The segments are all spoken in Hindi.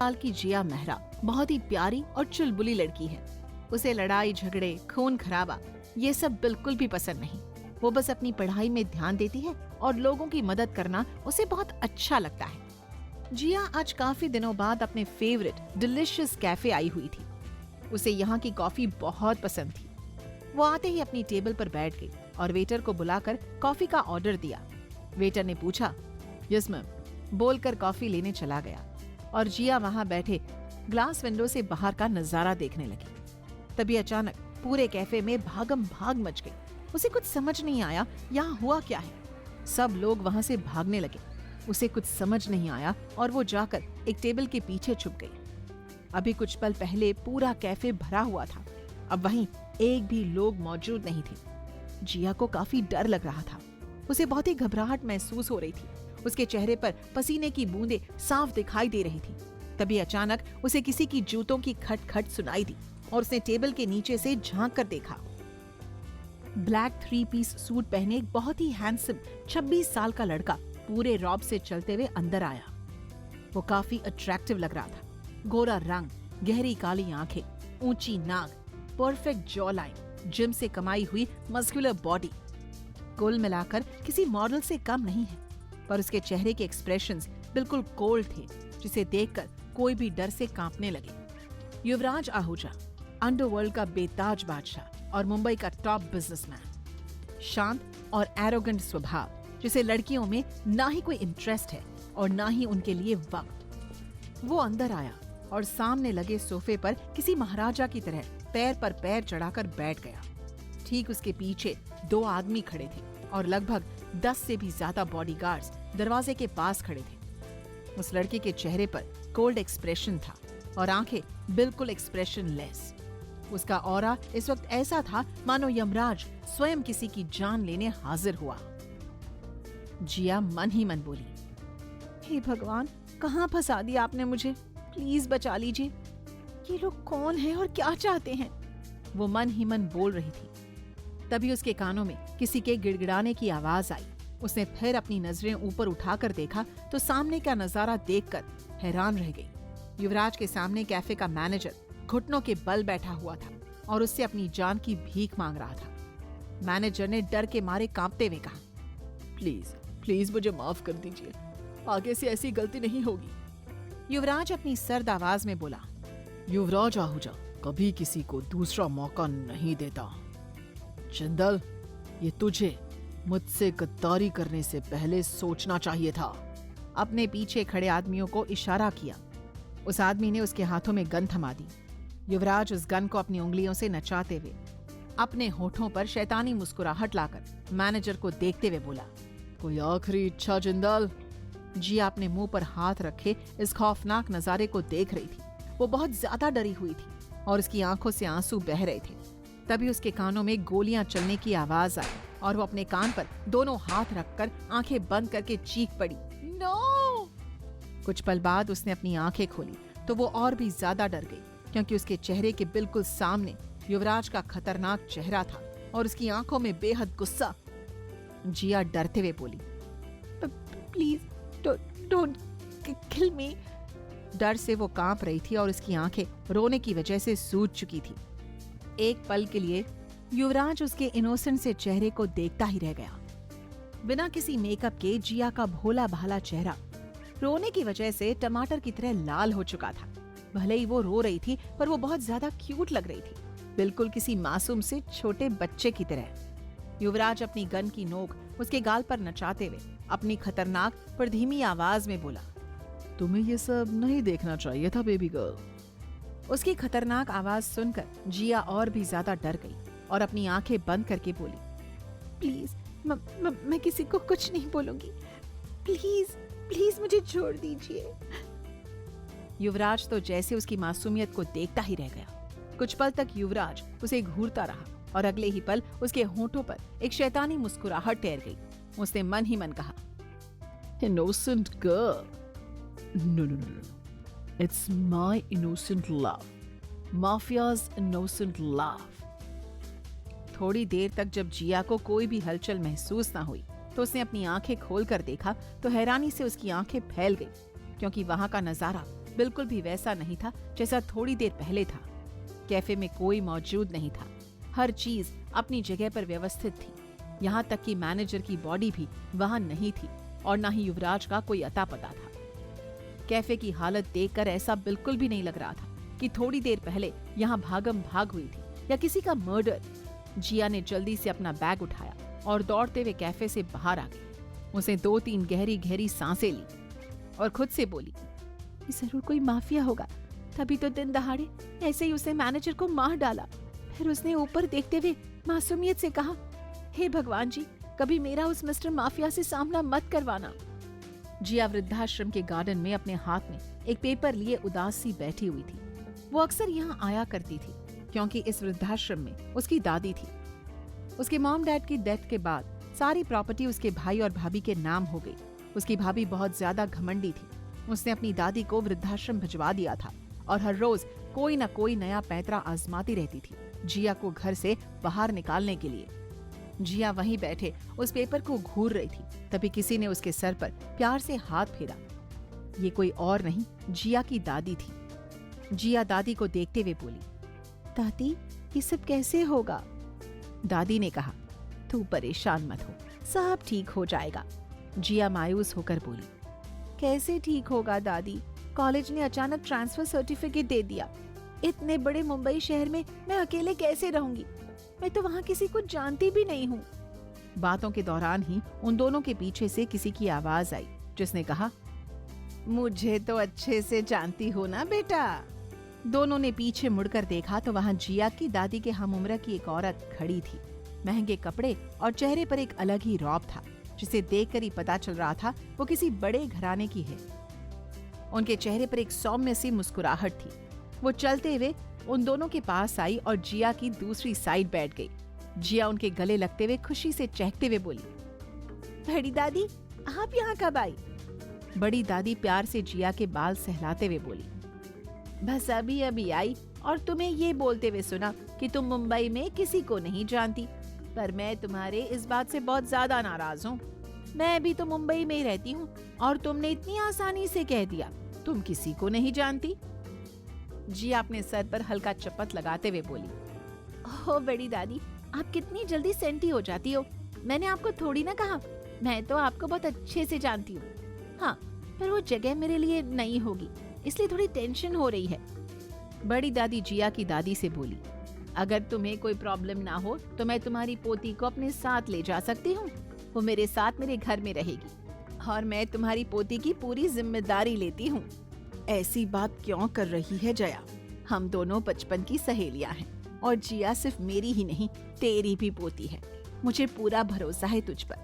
साल की जिया मेहरा बहुत ही प्यारी और चुलबुली लड़की है। उसे लड़ाई झगड़े, खून खराबा ये सब बिल्कुल भी पसंद नहीं। वो बस अपनी पढ़ाई में ध्यान देती है और लोगों की मदद करना उसे बहुत अच्छा लगता है। जिया आज काफी दिनों बाद अपने फेवरेट डिलिशियस कैफे आई हुई थी। उसे यहाँ की कॉफी बहुत पसंद थी। वो आते ही अपनी टेबल पर बैठ गई और वेटर को बुलाकर कॉफी का ऑर्डर दिया। वेटर ने पूछा, यस मैम, बोलकर कॉफी लेने चला गया और जिया वहां बैठे ग्लास विंडो से बाहर का नजारा देखने लगी। तभी अचानक पूरे कैफे में भागम भाग मच गई। उसे कुछ समझ नहीं आया यहाँ हुआ क्या है। सब लोग वहां से भागने लगे। उसे कुछ समझ नहीं आया और वो जाकर एक टेबल के पीछे छुप गई। अभी कुछ पल पहले पूरा कैफे भरा हुआ था, अब वहीं एक भी लोग मौजूद नहीं थे। जिया को काफी डर लग रहा था। उसे बहुत ही घबराहट महसूस हो रही थी। उसके चेहरे पर पसीने की बूंदें साफ दिखाई दे रही थी। तभी अचानक उसे किसी की जूतों की खट-खट सुनाई दी और उसने टेबल के नीचे से झांक कर देखा। ब्लैक 3-पीस सूट पहने एक बहुत ही हैंडसम 26 साल का लड़का पूरे रॉब से चलते हुए अंदर आया। वो काफी अट्रैक्टिव लग रहा था। गोरा रंग, गहरी काली आंखें, ऊंची नाक, परफेक्ट जॉ लाइन, जिम से कमाई हुई मस्कुलर बॉडी। कुल मिलाकर किसी मॉडल से कम नहीं है, पर उसके चेहरे के एक्सप्रेशंस बिल्कुल कोल्ड थे, जिसे देखकर कोई भी डर से कांपने लगे। युवराज आहूजा, अंडरवर्ल्ड का बेताज बादशाह और मुंबई का टॉप बिजनेसमैन। शांत और एरोगेंट स्वभाव, जिसे लड़कियों में ना ही कोई इंटरेस्ट है और ना ही उनके लिए वक्त। वो अंदर आया और सामने लगे सोफे पर किसी महाराजा की तरह पैर पर पैर चढ़ाकर बैठ गया। ठीक उसके पीछे 2 आदमी खड़े थे और लगभग 10 से भी ज्यादा बॉडीगार्ड्स दरवाजे के पास खड़े थे। उस लड़के के चेहरे पर कोल्ड एक्सप्रेशन था और आंखें बिल्कुल एक्सप्रेशनलेस। उसका ऑरा इस वक्त ऐसा था मानो यमराज स्वयं किसी की जान लेने हाजिर हुआ। जिया मन ही मन बोली, हे भगवान, कहाँ फंसा दिया आपने मुझे, प्लीज बचा लीजिए। ये लोग कौन हैं और क्या चाहते हैं? वो मन ही मन बोल रही थी। तभी उसके कानों में किसी के गिड़गिड़ाने की आवाज आई। उसने फिर अपनी नजरें ऊपर उठाकर देखा तो सामने का नजारा देखकर हैरान रह गई। युवराज के सामने कैफे का मैनेजर घुटनों के बल बैठा हुआ था और उससे अपनी जान की भीख मांग रहा था। मैनेजर ने डर के मारे कांपते हुए कहा, प्लीज प्लीज मुझे माफ कर दीजिए, आगे से ऐसी गलती नहीं होगी। युवराज अपनी सर्द आवाज में बोला, युवराज आहूजा कभी किसी को दूसरा मौका नहीं देता। जिंदल, ये तुझे मुझसे गद्दारी करने से पहले सोचना चाहिए था। अपने पीछे खड़े आदमियों को इशारा किया। उस आदमी ने उसके हाथों में गन थमा दी। युवराज उस गन को अपनी उंगलियों से नचाते हुए अपने होठों पर शैतानी मुस्कुराहट लाकर मैनेजर को देखते हुए बोला, कोई आखिरी इच्छा जिंदल? जिया अपने मुंह पर हाथ रखे इस खौफनाक नजारे को देख रही थी। वो बहुत ज्यादा डरी हुई थी और उसकी आंखों से आंसू बह रहे थे। तभी उसके कानों में गोलियां चलने की आवाज आई और वो अपने कान पर दोनों हाथ रखकर आंखें बंद करके चीख पड़ी, नो! कुछ पल बाद उसने अपनी आंखें खोली तो वो और भी ज्यादा डर गई, क्योंकि उसके चेहरे के बिल्कुल सामने युवराज का खतरनाक चेहरा था और उसकी आंखों में बेहद गुस्सा। जिया डरते हुए बोली, प्लीज डोंट किल मी। डर से वो कांप रही थी और उसकी आंखें रोने की वजह से सूज चुकी थी। एक पल के लिए युवराज उसके इनोसेंट से चेहरे को देखता ही रह गया। बिना किसी मेकअप के जिया का भोला भाला चेहरा रोने की वजह से टमाटर की तरह लाल हो चुका था। भले ही वो रो रही थी, पर वो बहुत ज्यादा क्यूट लग रही थी, बिल्कुल किसी मासूम से छोटे बच्चे की तरह। युवराज अपनी गन की नोक उसके गाल पर नचाते हुए अपनी खतरनाक पर धीमी आवाज में बोला, तुम्हें ये सब नहीं देखना चाहिए था बेबी गर्ल। उसकी खतरनाक आवाज सुनकर जिया और भी ज्यादा डर गई और अपनी आंखें बंद करके बोली, प्लीज मैं किसी को कुछ नहीं बोलूंगी, प्लीज प्लीज मुझे छोड़ दीजिए। युवराज तो जैसे उसकी मासूमियत को देखता ही रह गया। कुछ पल तक युवराज उसे घूरता रहा और अगले ही पल उसके होठों पर एक शैतानी मुस्कुराहट तैर गई। उसने मन ही मन कहा, innocent girl, no no no, it's my innocent love, mafia's innocent love. थोड़ी देर तक जब जिया को कोई भी हलचल महसूस ना हुई तो उसने अपनी आंखें खोलकर देखा तो हैरानी से उसकी आंखें फैल गई, क्योंकि वहां का नजारा बिल्कुल भी वैसा नहीं था जैसा थोड़ी देर पहले था। कैफे में कोई मौजूद नहीं था। हर चीज अपनी जगह पर व्यवस्थित थी। यहाँ तक कि मैनेजर की बॉडी भी वहाँ नहीं थी और न ही युवराज का कोई अता पता था। कैफे की हालत देखकर ऐसा बिल्कुल भी नहीं लग रहा था कि थोड़ी देर पहले यहाँ भागम भाग हुई थी या किसी का मर्डर। जिया ने जल्दी से अपना बैग उठाया और दौड़ते हुए कैफे से बाहर आ गई। उसे 2-3 गहरी गहरी सांसें ली और खुद से बोली, ये जरूर कोई माफिया होगा, तभी तो दिन दहाड़े ऐसे ही उसने मैनेजर को मार डाला। फिर उसने ऊपर देखते हुए मासूमियत से कहा, हे भगवान जी, कभी मेरा उस मिस्टर माफिया से सामना मत करवाना। जिया वृद्धाश्रम के गार्डन में अपने हाथ में एक पेपर लिए उदास सी बैठी हुई थी। वो अक्सर यहाँ आया करती थी क्योंकि इस वृद्धाश्रम में उसकी दादी थी। उसके मॉम डैड की डेथ के बाद सारी प्रॉपर्टी उसके भाई और भाभी के नाम हो गई। उसकी भाभी बहुत ज्यादा घमंडी थी। उसने अपनी दादी को वृद्धाश्रम भिजवा दिया था और हर रोज कोई न कोई नया पैंतरा आजमाती रहती थी जिया को घर से बाहर निकालने के लिए। जिया वहीं बैठे उस पेपर को घूर रही थी, तभी किसी ने उसके सर पर प्यार से हाथ फेरा। ये कोई और नहीं, जिया की दादी थी। जिया दादी को देखते हुए बोली, दादी, ये सब कैसे होगा? दादी ने कहा, तू परेशान मत हो, सब ठीक हो जाएगा। जिया मायूस होकर बोली, कैसे ठीक होगा दादी? कॉलेज ने अचानक ट्रांसफर सर्टिफिकेट दे दिया। इतने बड़े मुंबई शहर में मैं अकेले कैसे रहूंगी? मैं तो वहाँ किसी को जानती भी नहीं हूँ। बातों के दौरान ही उन दोनों के पीछे से किसी की आवाज आई जिसने कहा, मुझे तो अच्छे से जानती हो ना बेटा। दोनों ने पीछे मुड़कर देखा तो वहाँ जिया की दादी के हमउम्र की एक औरत खड़ी थी। महंगे कपड़े और चेहरे पर एक अलग ही रौब था जिसे देखकर ही पता चल रहा था वो किसी बड़े घराने की है। उनके चेहरे पर एक सौम्य सी मुस्कुराहट थी। वो चलते हुए उन दोनों के पास आई और जिया की दूसरी साइड बैठ गई। जिया उनके गले लगते हुए खुशी से चहकते हुए बोली, बड़ी दादी, आप यहाँ कब आई? बड़ी दादी प्यार से जिया के बाल सहलाते हुए बोली, बस अभी अभी आई और तुम्हें ये बोलते हुए सुना कि तुम मुंबई में किसी को नहीं जानती। पर मैं तुम्हारे इस बात से बहुत ज्यादा नाराज हूँ। मैं भी तो मुंबई में ही रहती हूँ और तुमने इतनी आसानी से कह दिया तुम किसी को नहीं जानती। जिया अपने सर पर हल्का चपत लगाते हुए बोली, ओह बड़ी दादी, आप कितनी जल्दी सेंटी हो जाती हो। मैंने आपको थोड़ी ना कहा, मैं तो आपको बहुत अच्छे से जानती हूँ। हाँ, पर वो जगह मेरे लिए नई होगी, इसलिए थोड़ी टेंशन हो रही है। बड़ी दादी जिया की दादी से बोली, अगर तुम्हें कोई प्रॉब्लम ना हो तो मैं तुम्हारी पोती को अपने साथ ले जा सकती हूँ। वो मेरे साथ मेरे घर में रहेगी और मैं तुम्हारी पोती की पूरी जिम्मेदारी लेती हूँ। ऐसी बात क्यों कर रही है जया? हम दोनों बचपन की सहेलियां हैं और जिया सिर्फ मेरी ही नहीं, तेरी भी पोती है। मुझे पूरा भरोसा है तुझ पर।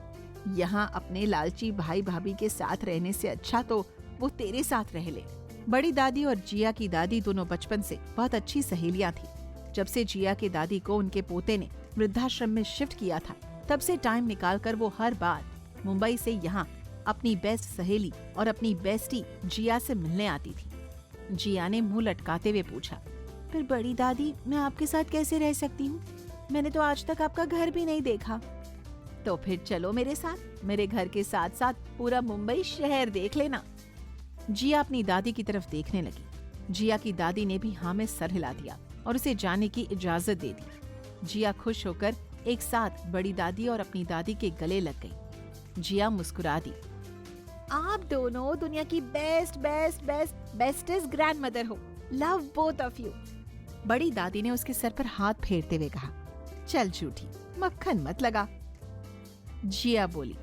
यहाँ अपने लालची भाई भाभी के साथ रहने से अच्छा तो वो तेरे साथ रह ले। बड़ी दादी और जिया की दादी दोनों बचपन से बहुत अच्छी सहेलियां थी। जब से जिया के दादी को उनके पोते ने वृद्धाश्रम में शिफ्ट किया था, तब से टाइम निकालकर वो हर बार मुंबई से यहाँ अपनी बेस्ट सहेली और अपनी बेस्टी जिया से मिलने आती थी। जिया ने मुंह लटकाते हुए पूछा, फिर बड़ी दादी, मैं आपके साथ कैसे रह सकती हूँ? मैंने तो आज तक आपका घर भी नहीं देखा। तो फिर चलो मेरे साथ, मेरे घर के साथ साथ पूरा मुंबई शहर देख लेना। जिया अपनी दादी की तरफ देखने लगी। जिया की दादी ने भी हाँ में सर हिला दिया और उसे जाने की इजाजत दे दी। जिया खुश होकर एक साथ बड़ी दादी और अपनी दादी के गले लग गई। जिया मुस्कुरा दी, आप दोनों दुनिया की बेस्टेस्ट ग्रैंडमदर हो। Love both of you. बड़ी दादी ने उसके सर पर हाथ फेरते हुए कहा, चल झूठी, मक्खन मत लगा। जिया बोली,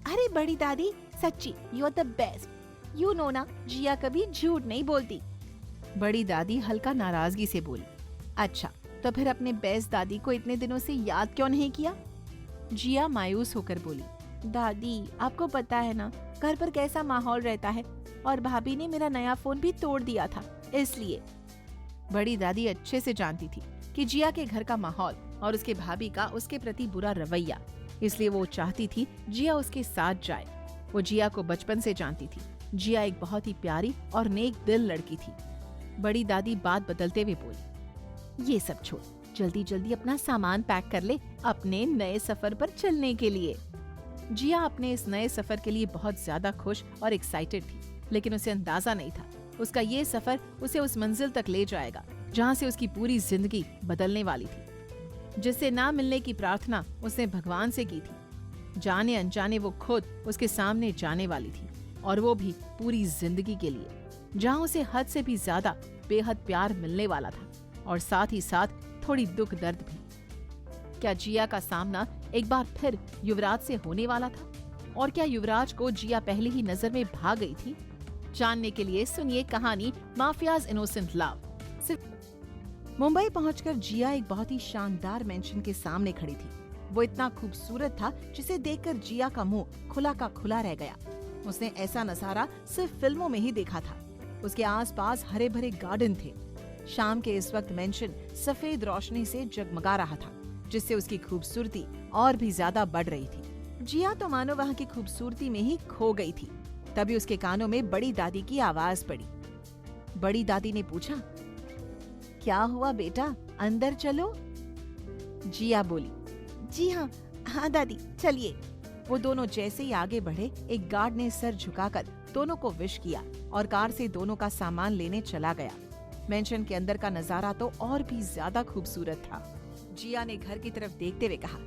अरे बड़ी दादी, सच्ची you are the best. You know ना, जिया कभी झूठ नहीं बोलती। बड़ी दादी हल्का नाराजगी से बोली, अच्छा तो फिर अपने बेस्ट दादी को इतने दिनों से याद क्यों नहीं किया? जिया मायूस होकर बोली, दादी आपको पता है ना घर पर कैसा माहौल रहता है और भाभी ने मेरा नया फोन भी तोड़ दिया था, इसलिए। बड़ी दादी अच्छे से जानती थी कि जिया के घर का माहौल और उसके भाभी का उसके प्रति बुरा रवैया, इसलिए वो चाहती थी जिया उसके साथ जाए। वो जिया को बचपन से जानती थी। जिया एक बहुत ही प्यारी और नेक दिल लड़की थी। बड़ी दादी बात बदलते हुए बोली, ये सब छोड़, जल्दी जल्दी अपना सामान पैक कर ले अपने नए सफर पर चलने के लिए। जिया अपने इस नए सफर के लिए बहुत ज्यादा खुश और एक्साइटेड थी, लेकिन उसे अंदाजा नहीं था उसका ये सफर उसे उस मंजिल तक ले जाएगा जहाँ से उसकी पूरी जिंदगी बदलने वाली थी, जिससे ना मिलने की प्रार्थना उसने भगवान से की थी। जाने अनजाने वो खुद उसके सामने जाने वाली थी, और वो भी पूरी जिंदगी के लिए, जहाँ उसे हद से भी ज्यादा बेहद प्यार मिलने वाला था, और साथ ही साथ थोड़ी दुख दर्द भी। क्या जिया का सामना एक बार फिर युवराज से होने वाला था? और क्या युवराज को जिया पहले ही नजर में भाग गई थी? जानने के लिए सुनिए कहानी माफियाज इनोसेंट लव। मुंबई पहुंचकर जिया एक बहुत ही शानदार मेंशन के सामने खड़ी थी। वो इतना खूबसूरत था जिसे देखकर जिया का मुंह खुला का खुला रह गया। उसने ऐसा नजारा सिर्फ फिल्मों में ही देखा था। उसके आसपास हरे भरे गार्डन थे। शाम के इस वक्त मेंशन सफेद रोशनी से जगमगा रहा था, जिससे उसकी खूबसूरती और भी ज्यादा बढ़ रही थी। जिया तो मानो वहाँ की खूबसूरती में ही खो गई थी। तभी उसके कानों में बड़ी दादी की आवाज पड़ी। बड़ी दादी ने पूछा, क्या हुआ बेटा, अंदर चलो। जिया बोली, जी हाँ दादी, चलिए। वो दोनों जैसे ही आगे बढ़े, एक गार्ड ने सर झुकाकर दोनों को विश किया और कार से दोनों का सामान लेने चला गया। मेंशन के अंदर का नजारा तो और भी ज्यादा खूबसूरत था। जिया ने घर की तरफ देखते हुए कहा,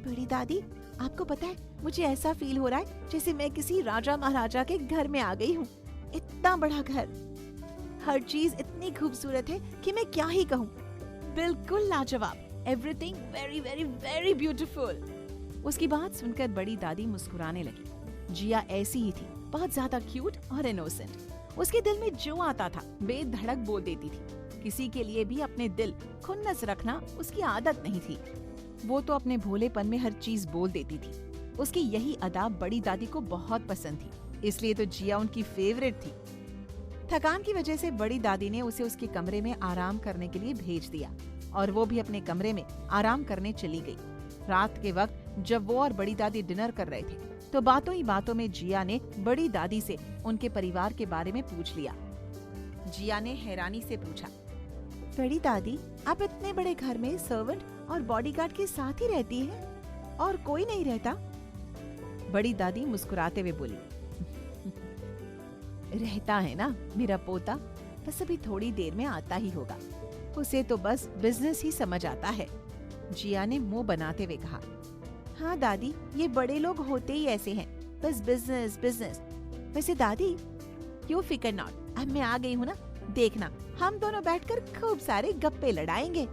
बड़ी दादी, आपको पता है, मुझे ऐसा फील हो रहा है जैसे मैं किसी राजा महाराजा के घर में आ गई हूँ। इतना बड़ा घर, हर चीज इतनी खूबसूरत है कि मैं क्या ही कहूँ। बिल्कुल लाजवाब, everything very very very beautiful. उसकी बात सुनकर बड़ी दादी मुस्कुराने लगी। जिया ऐसी ही थी, बहुत ज्यादा क्यूट और इनोसेंट। उसके दिल में जो आता था बेधड़क बोल देती थी। किसी के लिए भी अपने दिल खुन्नस रखना उसकी आदत नहीं थी। वो तो अपने भोलेपन में हर चीज बोल देती थी। उसकी यही अदा बड़ी दादी को बहुत पसंद थी, इसलिए तो जिया उनकी फेवरेट थी। थकान की वजह से बड़ी दादी ने उसे उसके कमरे में आराम करने के लिए भेज दिया, और वो भी अपने कमरे में आराम करने चली गई। रात के वक्त जब वो और बड़ी दादी डिनर कर रहे थे, तो बातों ही बातों में जिया ने बड़ी दादी से उनके परिवार के बारे में पूछ लिया। जिया ने हैरानी से पूछा, बड़ी दादी, आप इतने बड़े घर में सर्वेंट और बॉडीगार्ड के साथ ही रहती हैं और कोई नहीं रहता? बड़ी दादी मुस्कुराते हुए बोली, रहता है ना मेरा पोता, बस अभी थोड़ी देर में आता ही होगा। उसे तो बस बिजनेस ही समझ आता है। जिया ने मुंह बनाते हुए कहा, हाँ दादी, ये बड़े लोग होते ही ऐसे हैं, बस बिजनेस बिजनेस। वैसे दादी, यू फिकर नॉट, अब मैं आ गई हूँ ना, देखना हम दोनों बैठकर खूब सारे गप्पे लड़ाएंगे।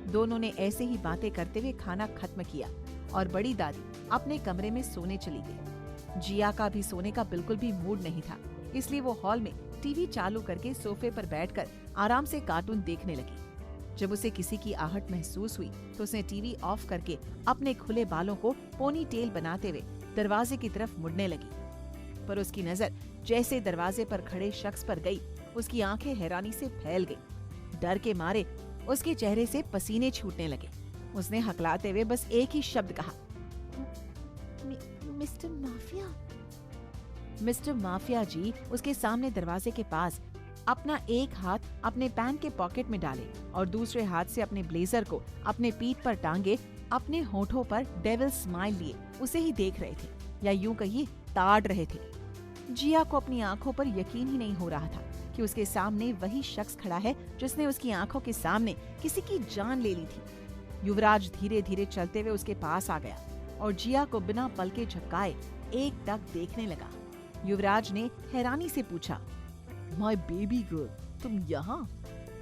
दोनों ने ऐसे ही बातें करते हुए खाना खत्म किया और बड़ी दादी अपने कमरे में सोने चली गई। जिया का भी सोने का बिल्कुल भी मूड नहीं था, इसलिए वो हॉल में टीवी चालू करके सोफे पर बैठकर आराम से कार्टून देखने लगी। जब उसे किसी की आहट महसूस हुई तो उसने टीवी ऑफ करके अपने खुले बालों को पोनी टेल बनाते हुए दरवाजे की तरफ मुड़ने लगी। पर उसकी नजर जैसे दरवाजे पर खड़े शख्स पर गई, उसकी आंखें हैरानी से फैल गई। डर के मारे उसके चेहरे से पसीने छूटने लगे। उसने हकलाते हुए बस एक ही शब्द कहा, मिस्टर माफिया। मिस्टर माफिया जी उसके सामने दरवाजे के पास अपना एक हाथ अपने पैंट के पॉकेट में डाले और दूसरे हाथ से अपने ब्लेजर को अपने पीठ पर टांगे अपने होठों पर डेविल स्माइल लिए उसे ही देख रहे थे, या यूं कहिए ताड़ रहे थे। जिया को अपनी आंखों पर यकीन ही नहीं हो रहा था कि उसके सामने वही शख्स खड़ा है जिसने उसकी आंखों के सामने किसी की जान ले ली थी। युवराज धीरे धीरे चलते हुए उसके पास आ गया और जिया को बिना पलके झपकाए एकटक देखने लगा। युवराज ने हैरानी से पूछा, माय बेबी गर्ल, तुम यहाँ?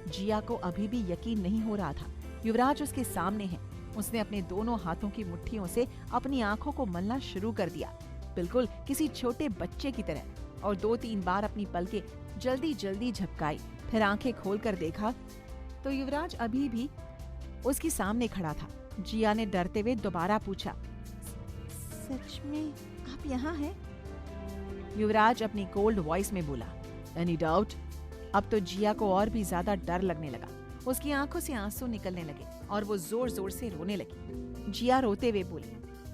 जिया को अभी भी यकीन नहीं हो रहा था। युवराज उसके सामने है। उसने अपने दोनों हाथों की मुट्ठियों से अपनी आंखों को मलना शुरू कर दिया, बिल्कुल किसी छोटे बच्चे की तरह, और 2-3 बार अपनी पलकें जल्दी जल्दी झपकाई। फिर आंखें खोलकर देखा तो युवराज अभी भी उसके सामने खड़ा था। जिया ने डरते हुए दोबारा पूछा, सच में आप यहाँ हैं? युवराज अपनी कोल्ड वॉइस में बोला, एनी डाउट? अब तो जिया को और भी ज्यादा डर लगने लगा। उसकी आंखों से आंसू निकलने लगे और वो जोर जोर से रोने लगी। जिया रोते हुए बोली,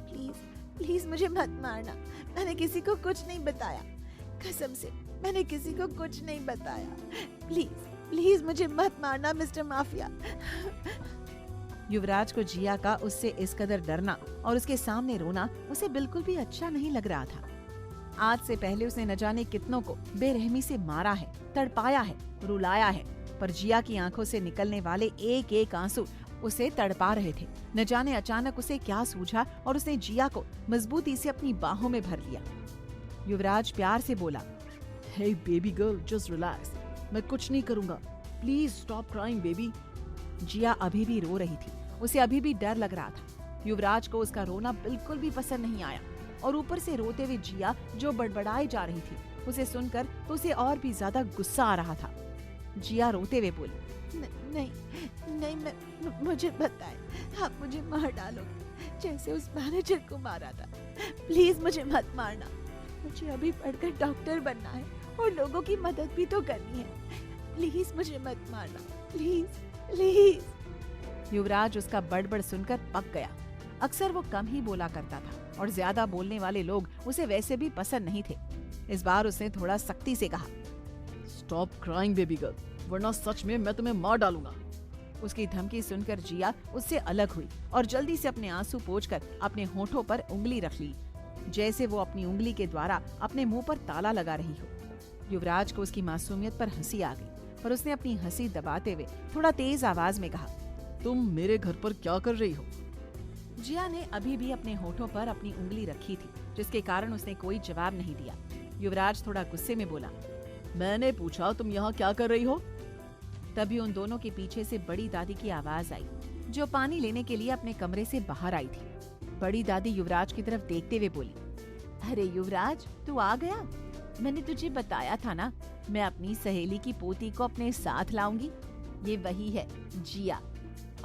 प्लीज प्लीज मुझे मत मारना, मैंने किसी को कुछ नहीं बताया, कसम से मैंने किसी को कुछ नहीं बताया, प्लीज प्लीज मुझे मत मारना मिस्टर माफिया। युवराज को जिया का उससे इस कदर डरना और उसके सामने रोना उसे बिल्कुल भी अच्छा नहीं लग रहा था। आज से पहले उसने न जाने कितनों को बेरहमी से मारा है, तड़पाया है, रुलाया है, पर जिया की आंखों से निकलने वाले एक एक आंसू उसे तड़पा रहे थे। न जाने अचानक उसे क्या सूझा और उसने जिया को मजबूती से अपनी बाहों में भर लिया। युवराज प्यार से बोला, हे बेबी गर्ल, जस्ट रिलैक्स, मैं कुछ नहीं करूंगा, प्लीज स्टॉप क्राइंग बेबी। जिया अभी भी रो रही थी, उसे अभी भी डर लग रहा था। युवराज को उसका रोना बिल्कुल भी पसंद नहीं आया और ऊपर से रोते हुए जिया जो बड़बड़ाई जा रही थी, उसे सुनकर तो उसे और भी ज्यादा गुस्सा आ रहा था। जिया रोते हुए बोली, नहीं नहीं, मुझे बताए, आप मुझे मार डालोगे जैसे उस मैनेजर को मारा था। प्लीज मुझे मत मारना, मुझे अभी पढ़कर डॉक्टर बनना है और लोगों की मदद भी तो करनी है। प्लीज मुझे मत मारना, प्लीज प्लीज। युवराज उसका बड़बड़ सुनकर पक गया। अक्सर वो कम ही बोला करता था और ज्यादा बोलने वाले लोग उसे वैसे भी पसंद नहीं थे। इस बार उसने थोड़ा सख्ती से कहा, स्टॉप क्राइंग बेबी गर्ल, वरना सच में मैं तुम्हें मार डालूंगा। उसकी धमकी सुनकर जिया उससे अलग हुई और जल्दी से अपने आंसू पोंछकर अपने होठों पर उंगली रख ली, जैसे वो अपनी उंगली के द्वारा अपने मुंह पर ताला लगा रही हो। युवराज को उसकी मासूमियत पर हंसी आ गई, पर उसने अपनी हंसी दबाते हुए थोड़ा तेज आवाज में कहा, तुम मेरे घर पर क्या कर रही हो? जिया ने अभी भी अपने होठों पर अपनी उंगली रखी थी, जिसके कारण उसने कोई जवाब नहीं दिया। युवराज थोड़ा गुस्से में बोला, मैंने पूछा तुम यहाँ क्या कर रही हो? तभी उन दोनों के पीछे से बड़ी दादी की आवाज आई, जो पानी लेने के लिए अपने कमरे से बाहर आई थी। बड़ी दादी युवराज की तरफ देखते हुए बोली, अरे युवराज, तू आ गया? मैंने तुझे बताया था ना, मैं अपनी सहेली की पोती को अपने साथ लाऊंगी। ये वही है जिया।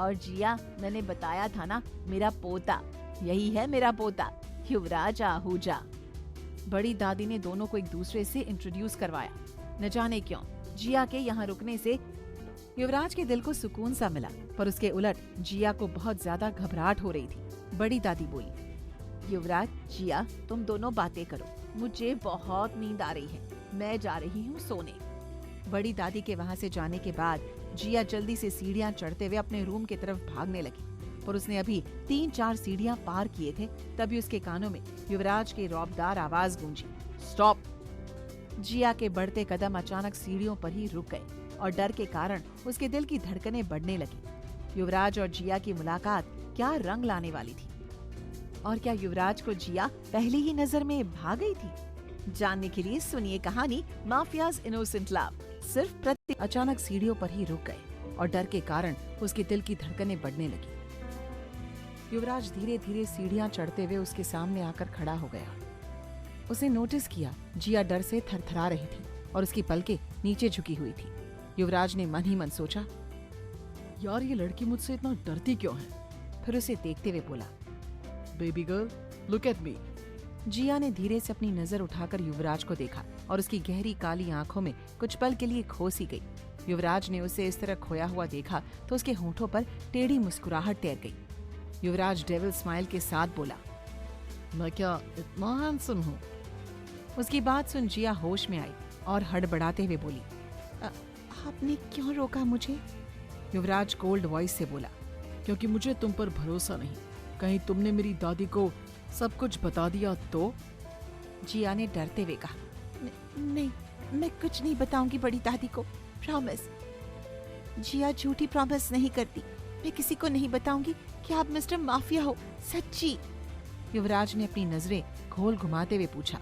और जिया, मैंने बताया था ना, मेरा पोता, यही है मेरा पोता, युवराज आहूजा। बड़ी दादी ने दोनों को एक दूसरे से इंट्रोड्यूस करवाया। न जाने क्यों जिया के यहाँ रुकने से युवराज के दिल को सुकून सा मिला, पर उसके उलट जिया को बहुत ज्यादा घबराहट हो रही थी। बड़ी दादी बोली, युवराज, जिया, तुम दोनों बातें करो, मुझे बहुत नींद आ रही है, मैं जा रही हूँ सोने। बड़ी दादी के वहाँ से जाने के बाद जिया जल्दी से सीढ़ियाँ चढ़ते हुए अपने रूम की तरफ भागने लगी, पर उसने अभी 3-4 सीढ़ियाँ पार किए थे, तभी उसके कानों में युवराज की रौबदार आवाज गूंजी, स्टॉप। जिया के बढ़ते कदम अचानक सीढ़ियों पर ही रुक गए और डर के कारण उसके दिल की धड़कनें बढ़ने लगी। युवराज और जिया की मुलाकात क्या रंग लाने वाली थी, और क्या युवराज को जिया पहली ही नजर में भा गई थी? जानने के लिए सुनिए कहानी माफियाज इनोसेंट लव। सिर्फ अचानक सीढ़ियों पर ही रुक गए और डर के कारण उसके दिल की धड़कनें बढ़ने लगी। युवराज धीरे धीरे सीढ़ियां चढ़ते हुए उसके सामने आकर खड़ा हो गया। उसने नोटिस किया जिया डर से थरथरा रही थी और उसकी पलकें नीचे झुकी हुई थी। युवराज ने मन ही मन सोचा, यार ये लड़की मुझसे इतना डरती क्यों है? फिर उसे देखते हुए बोला, baby girl, look at me. Jiya ने धीरे से अपनी नजर उठाकर युवराज को देखा और उसकी गहरी काली आंखों में कुछ पल के लिए खो सी गई। युवराज ने उसे इस तरह खोया हुआ देखा तो उसके होठों पर टेढ़ी मुस्कुराहट तैर गई। युवराज डेविल स्माइल के साथ बोला, मैं क्या इतना हैंडसम हूँ? उसकी बात सुन जिया होश में आई और हड़बड़ाते हुए बोली, आपने क्यों रोका मुझे? युवराज कोल्ड वॉइस से बोला, क्योंकि मुझे तुम पर भरोसा नहीं, कहीं तुमने मेरी दादी को सब कुछ बता दिया तो? जिया ने डरते हुए कहा, नहीं, मैं कुछ नहीं बताऊंगी बड़ी दादी को, प्रॉमिस। जिया झूठी प्रॉमिस नहीं करती, मैं किसी को नहीं बताऊंगी कि आप मिस्टर माफिया हो, सच्ची। युवराज ने अपनी नजरें घोल घुमाते हुए पूछा,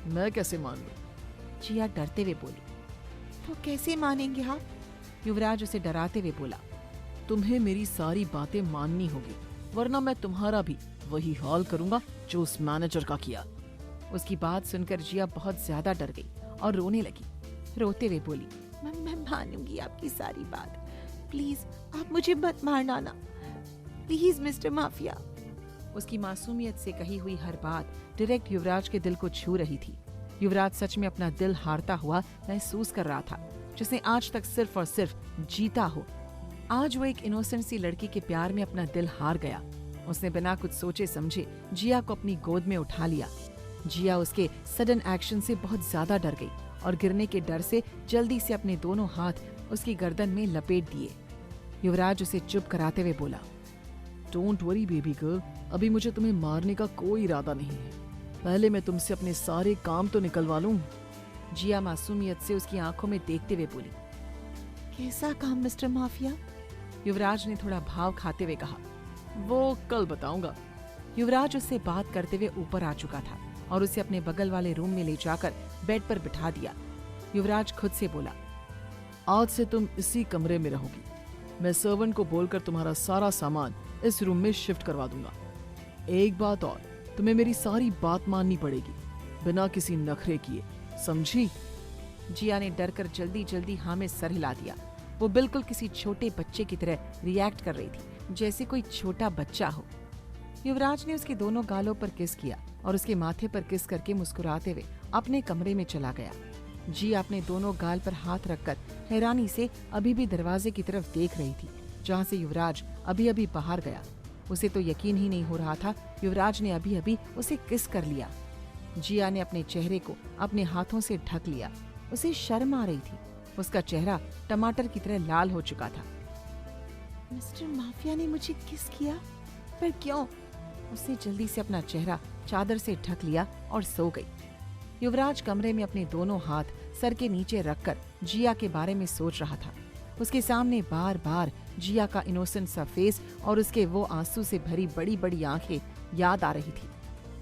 मैं कैसे मान लूं? जिया डरते हुए बोली, तो कैसे मानेंगे आप? युवराज उसे डराते हुए बोला, तुम्हें मेरी सारी बातें माननी होगी, वरना मैं तुम्हारा भी वही हाल करूंगा जो उस मैनेजर का किया। उसकी बात सुनकर जिया बहुत ज्यादा डर गई और रोने लगी। रोते हुए बोली, मैं मानूंगी आपकी सारी बात, प्लीज आप मुझे मत मारना ना, प्लीज मिस्टर माफिया। उसकी मासूमियत से कही हुई हर बात डायरेक्ट युवराज के दिल को छू रही थी। युवराज सच में अपना दिल हारता हुआ महसूस कर रहा था, जिसने आज तक सिर्फ और सिर्फ जीता हो। आज वो एक इनोसेंट सी लड़की के प्यार में अपना दिल हार गया। उसने बिना कुछ सोचे समझे जिया को अपनी गोद में उठा लिया। जिया उसके सडन एक्शन से बहुत ज्यादा डर गई और गिरने के डर से जल्दी से अपने दोनों हाथ उसकी गर्दन में लपेट दिए। युवराज उसे चुप कराते हुए बोला, 'डोंट वरी बेबी गर्ल, अभी मुझे तुम्हें मारने का कोई इरादा नहीं है। पहले मैं तुमसे अपने सारे काम तो निकलवा लूं। जिया मासूमियत से उसकी आंखों में देखते हुए बोली। कैसा काम मिस्टर माफिया? युवराज ने थोड़ा भाव खाते हुए कहा। वो कल बताऊंगा। युवराज उससे बात करते हुए ऊपर आ चुका था और उसे अपने बगल वाले रूम में ले जाकर बेड पर बिठा दिया। युवराज खुद से बोला, आज से तुम इसी कमरे में रहोगी। मैं सर्वेंट को बोलकर तुम्हारा सारा सामान इस रूम में शिफ्ट करवा दूंगा। एक बात और, तुम्हें मेरी सारी बात माननी पड़ेगी, बिना किसी नखरे किए, समझी? जिया ने डर कर जल्दी जल्दी हाँ में सर हिला दिया। वो बिल्कुल किसी छोटे बच्चे की तरह रिएक्ट कर रही थी, जैसे कोई छोटा बच्चा हो। युवराज ने उसके दोनों गालों पर किस किया और उसके माथे पर किस करके मुस्कुराते हुए अपने कमरे में चला गया। जिया अपने दोनों गाल पर हाथ रखकर हैरानी से अभी भी दरवाजे की तरफ देख रही थी, जहाँ से युवराज अभी अभी बाहर गया। उसे तो यकीन ही नहीं हो रहा था युवराज ने अभी अभी उसे किस कर लिया। जिया ने अपने चेहरे को अपने हाथों से ढक लिया। उसे शर्म आ रही थी। उसका चेहरा टमाटर की तरह लाल हो चुका था। मिस्टर माफिया ने मुझे किस किया? पर क्यों? उसने जल्दी से अपना चेहरा चादर से ढक लिया और सो गई। युवराज कमरे में अपने दोनों हाथ सर के नीचे रखकर जिया के बारे में सोच रहा था। उसके सामने बार बार जिया का इनोसेंट सा फेस और उसके वो आंसू से भरी बड़ी बड़ी आंखें याद आ रही थी।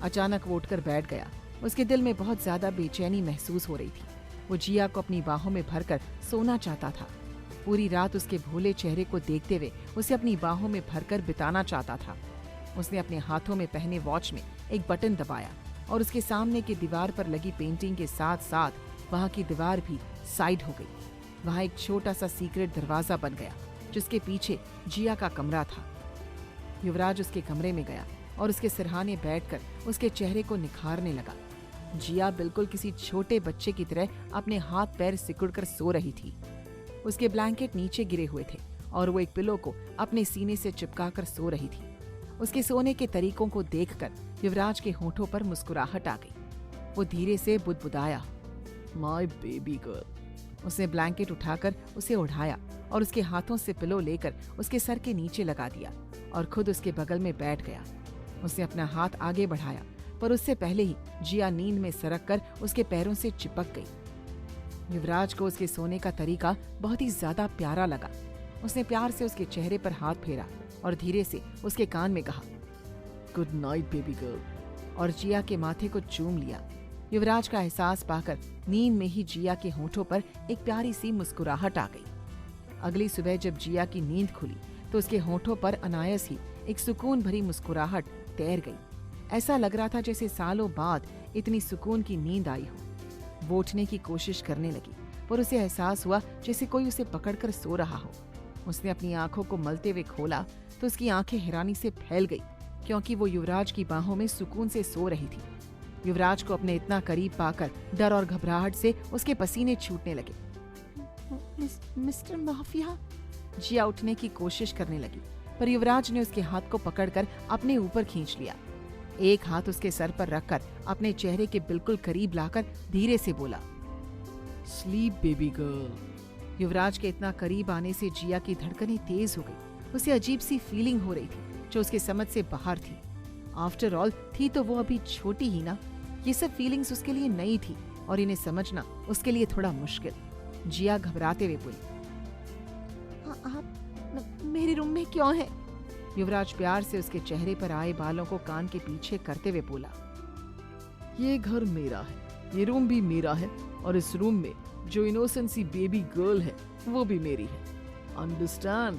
अचानक वो उठकर बैठ गया। उसके दिल में बहुत ज्यादा बेचैनी महसूस हो रही थी। वो जिया को अपनी बाहों में भरकर सोना चाहता था। पूरी रात उसके भोले चेहरे को देखते हुए उसे अपनी बाहों में भरकर बिताना चाहता था। उसने अपने हाथों में पहने वॉच में एक बटन दबाया और उसके सामने की दीवार पर लगी पेंटिंग के साथ साथ वहाँ की दीवार भी साइड हो गई। वहाँ एक छोटा सा सीक्रेट दरवाजा बन गया, जिसके पीछे जिया का कमरा था। युवराज उसके कमरे में गया और उसके सिरहाने बैठकर उसके चेहरे को निखारने लगा। जिया बिल्कुल किसी छोटे बच्चे की तरह अपने हाथ पैर सिकुड़कर सो रही थी। उसके ब्लैंकेट नीचे गिरे हुए थे और वो एक पिलो को अपने सीने से चिपकाकर सो रही थी। उसके सोने के तरीकों को देखकर युवराज के होठों पर मुस्कुराहट आ गई। वो धीरे से बुदबुदाया, माय बेबी गर्ल। उसने ब्लैंकेट उठाकर उसे उठाया और उसके हाथों से पिलो लेकर उसके सर के नीचे लगा दिया और खुद उसके बगल में बैठ गया। उसने अपना हाथ आगे बढ़ाया, पर उससे पहले ही जिया नींद में सरक कर उसके पैरों से चिपक गई। युवराज को उसके सोने का तरीका बहुत ही ज्यादा प्यारा लगा। उसने प्यार से उसके चेहरे पर हाथ फेरा और धीरे से उसके कान में कहा, गुड नाइट बेबी गर्ल, और जिया के माथे को चूम लिया। युवराज का एहसास पाकर नींद में ही जिया के होठों पर एक प्यारी सी मुस्कुराहट आ गई। अगली सुबह जब जिया की नींद खुली तो उसके होठों पर अनायास ही एक सुकून भरी मुस्कुराहट तैर गई। ऐसा लग रहा था जैसे सालों बाद इतनी सुकून की नींद आई हो। वो उठने की कोशिश करने लगी, पर उसे एहसास हुआ जैसे कोई उसे पकड़कर सो रहा हो। उसने अपनी आंखों को मलते हुए खोला तो उसकी आंखें हैरानी से फैल गई, क्योंकि वो युवराज की बाहों में सुकून से सो रही थी। युवराज को अपने इतना करीब पाकर डर और घबराहट से उसके पसीने छूटने लगे। मिस्टर माफिया, जिया उठने की कोशिश करने लगी, पर युवराज ने उसके हाथ को पकड़कर अपने ऊपर खींच लिया। एक हाथ उसके सर पर रखकर अपने चेहरे के बिल्कुल करीब लाकर धीरे से बोला, स्लीप बेबी गर्ल। युवराज के इतना करीब आने से जिया की धड़कनें तेज हो गई। उसे अजीब सी फीलिंग हो रही थी जो उसके समझ से बाहर थी। आफ्टर ऑल थी तो वो अभी छोटी ही ना। ये सब फीलिंग्स उसके लिए नई थी और इन्हें समझना उसके लिए थोड़ा मुश्किल। जिया घबराते हुए बोली, आप मेरे रूम में क्यों हैं? युवराज प्यार से उसके चेहरे पर आए बालों को कान के पीछे करते हुए बोला, ये घर मेरा है, ये रूम भी मेरा है, और इस रूम में जो इनोसेंसी बेबी गर्ल है वो भी मेरी है। अंडरस्टैंड?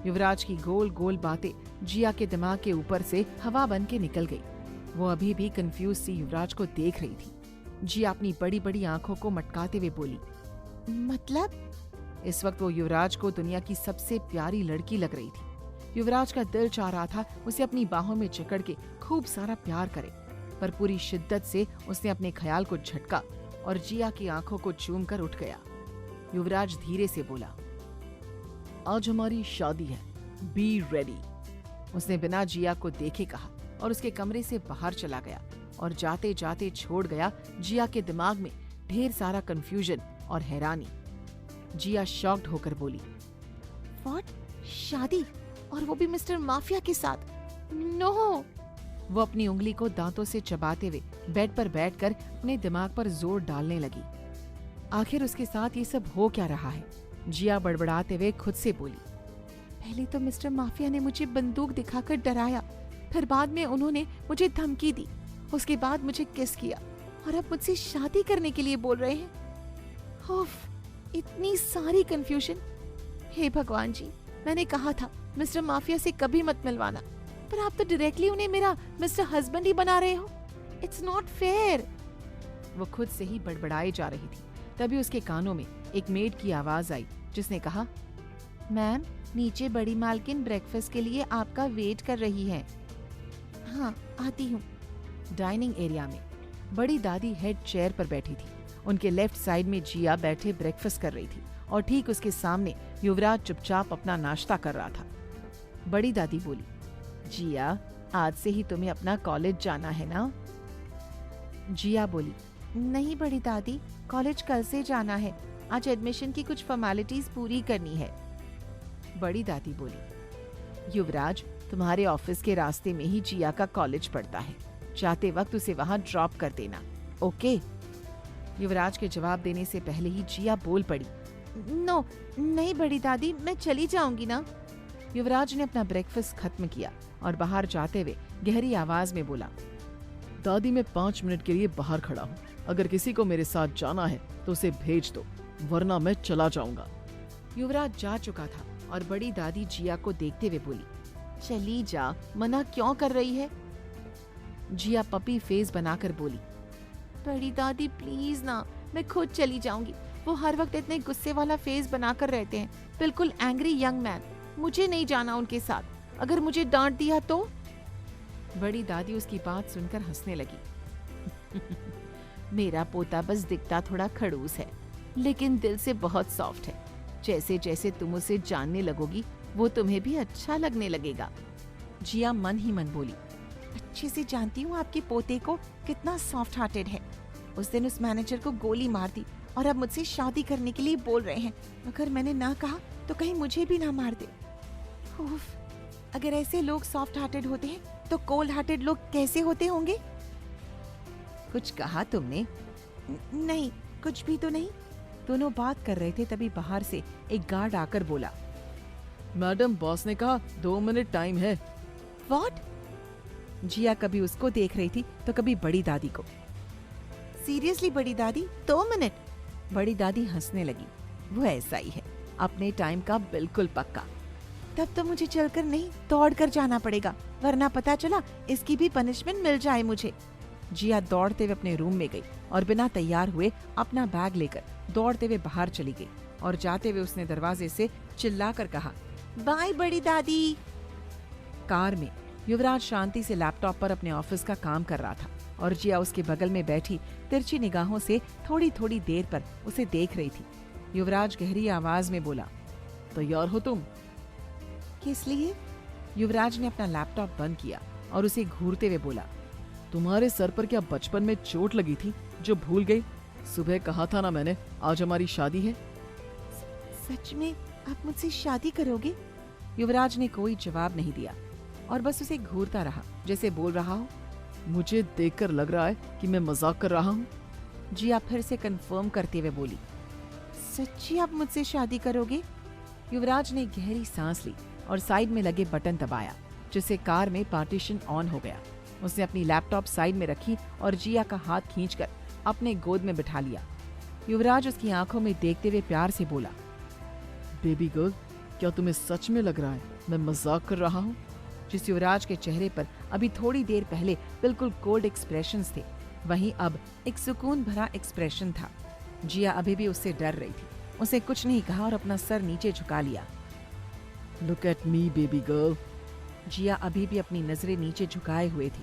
युवराज की गोल गोल बातें जिया के दिमाग के ऊपर से हवा बन के निकल गई। वो अभी भी कंफ्यूज सी युवराज को देख रही थी। जिया अपनी बड़ी बड़ी आंखों को मटकाते हुए बोली, मतलब? इस वक्त वो युवराज को दुनिया की सबसे प्यारी लड़की लग रही थी। युवराज का दिल चाह रहा था उसे अपनी बाहों में जकड़ के खूब सारा प्यार करे, पर पूरी शिद्दत से उसने अपने ख्याल को झटका और जिया की आंखों को चूम कर उठ गया। युवराज धीरे से बोला, आज हमारी शादी है, बी रेडी। उसने बिना जिया को देखे कहा और उसके कमरे से बाहर चला गया और जाते जाते छोड़ गया जिया के दिमाग में ढेर सारा कंफ्यूजन और हैरानी। जिया शॉक्ड होकर बोली, व्हाट? शादी? और वो भी मिस्टर माफिया के साथ? नो। वो अपनी उंगली को दांतों से चबाते हुए बेड पर बैठकर अपने दिमाग पर जोर डालने लगी। आखिर उसके साथ ये सब हो क्या रहा है? जिया बड़बड़ाते हुए खुद से बोली, पहले तो मिस्टर माफिया ने मुझे बंदूक दिखाकर डराया, फिर बाद में उन्होंने मुझे धमकी दी, उसके बाद मुझे किस किया और अब मुझसे शादी करने के लिए बोल रहे हैं। उफ, इतनी सारी कंफ्यूजन। हे भगवान जी, मैंने कहा था मिस्टर माफिया से कभी मत मिलवाना, पर आप तो डायरेक्टली उन्हें मेरा मिस्टर हस्बैंड ही बना रहे हो। It's not fair. वो खुद से ही बड़बड़ाई जा रही थी। तभी उसके कानों में एक मेड की आवाज आई, जिसने कहा, मैम, नीचे बड़ी मालकिन ब्रेकफास्ट के लिए आपका वेट कर रही है। हाँ, आती हूँ। डाइनिंग एरिया में बड़ी दादी हेड चेयर पर बैठी थी। उनके लेफ्ट साइड में जिया बैठे ब्रेकफास्ट कर रही थी और ठीक उसके सामने युवराज चुपचाप अपना नाश्ता कर रहा था। बड़ी दादी बोली, जिया, आज से ही तुम्हें अपना कॉलेज जाना है ना? जिया बोली, नहीं बड़ी दादी, कॉलेज कल से जाना है। आज एडमिशन की कुछ फॉर्मेलिटीज पूरी करनी है। बड़ी दादी बोली, युवराज, तुम्हारे ऑफिस के रास्ते में ही जिया का कॉलेज पड़ता है। जाते वक्त उसे वहां ड्रॉप कर देना, ओके? युवराज के जवाब देने से पहले ही जिया बोल पड़ी, नो, नहीं बड़ी दादी, मैं चली जाऊंगी ना। युवराज ने अपना ब्रेकफास्ट खत्म किया और बाहर जाते हुए गहरी आवाज में बोला, दादी, मैं 5 मिनट के लिए बाहर खड़ा हूँ। अगर किसी को मेरे साथ जाना है तो उसे भेज दो, वरना मैं चला जाऊंगा। युवराज जा चुका था और बड़ी दादी जिया को देखते हुए बोली, चली जा, मना क्यों कर रही है? जिया पपी फेस बनाकर बोली, बड़ी दादी प्लीज ना, मैं खुद चली जाऊंगी। वो हर वक्त इतने गुस्से वाला फेस बनाकर रहते हैं, बिल्कुल एंग्री यंग मैन। मुझे नहीं जाना उनके साथ। अगर मुझे डांट दिया तो? बड़ी दादी उसकी बात सुनकर हंसने लगी। मेरा पोता बस दिखता थोड़ा खड़ूस है, लेकिन दिल से बहुत सॉफ्ट है। जैसे जैसे तुम उसे जानने लगोगी, वो तुम्हें भी अच्छा लगने लगेगा। जिया मन ही मन बोली, अच्छे से जानती हूँ आपके पोते को, कितना सॉफ्ट हार्टेड है। उस दिन उस मैनेजर को गोली मार दी और अब मुझसे शादी करने के लिए बोल रहे हैं। अगर मैंने ना कहा तो कहीं मुझे भी ना मार दे। उफ, अगर ऐसे लोग सॉफ्ट हार्टेड होते हैं तो कोल्ड हार्टेड लोग कैसे होते होंगे? कुछ कहा तुमने? नहीं, कुछ भी तो नहीं। दोनों बात कर रहे थे, तभी बाहर से एक गार्ड आकर बोला, मैडम, बॉस ने कहा 2 मिनट टाइम है। व्हाट? जिया कभी उसको देख रही थी तो कभी बड़ी दादी को। सीरियसली बड़ी दादी, 2 मिनट? बड़ी दादी हंसने लगी। वो ऐसा ही है, अपने टाइम का बिल्कुल पक्का। तब तो मुझे चलकर नहीं, दौड़ कर जाना पड़ेगा, वरना पता चला इसकी भी पनिशमेंट मिल जाए मुझे। जिया दौड़ते हुए अपने रूम में गई और बिना तैयार हुए अपना बैग लेकर दौड़ते हुए बाहर चली गई और जाते हुए उसने दरवाजे से चिल्लाकर कहा, बाय बड़ी दादी। कार में युवराज शांति से लैपटॉप पर अपने ऑफिस का काम कर रहा था और जिया उसके बगल में बैठी तिरछी निगाहों से थोड़ी थोड़ी देर पर उसे देख रही थी। युवराज गहरी आवाज में बोला, तैयार हो तुम? किस लिए? युवराज ने अपना लैपटॉप बंद किया और उसे घूरते हुए बोला, तुम्हारे सर पर क्या बचपन में चोट लगी थी जो भूल गई? सुबह कहा था ना मैंने, आज हमारी शादी है। सच में आप मुझसे शादी करोगे? युवराज ने कोई जवाब नहीं दिया और बस उसे घूरता रहा, जैसे बोल रहा हो, मुझे देखकर लग रहा है कि मैं मजाक कर रहा हूँ। जिया फिर से कंफर्म करते हुए बोली, सच्ची आप मुझसे शादी करोगे? युवराज ने गहरी सांस ली और साइड में लगे बटन दबाया, जिससे कार में पार्टीशन ऑन हो गया। उसने अपनी लैपटॉप साइड में रखी और जिया का हाथ खींचकर अपने गोद में बिठा लिया। युवराज उसकी आंखों में देखते हुए प्यार से बोला, बेबी गर्ल, क्या तुम्हें सच में लग रहा है मैं मजाक कर रहा हूँ? जिस युवराज के चेहरे पर अभी थोड़ी देर पहले बिल्कुल कोल्ड एक्सप्रेशंस थे, वहीं अब एक सुकून भरा एक्सप्रेशन था। जिया अभी भी उससे डर रही थी। उसे कुछ नहीं कहा और अपना सर नीचे झुका लिया। Look at me baby girl. Jiya अभी भी अपनी नजरें नीचे झुकाए हुए थी।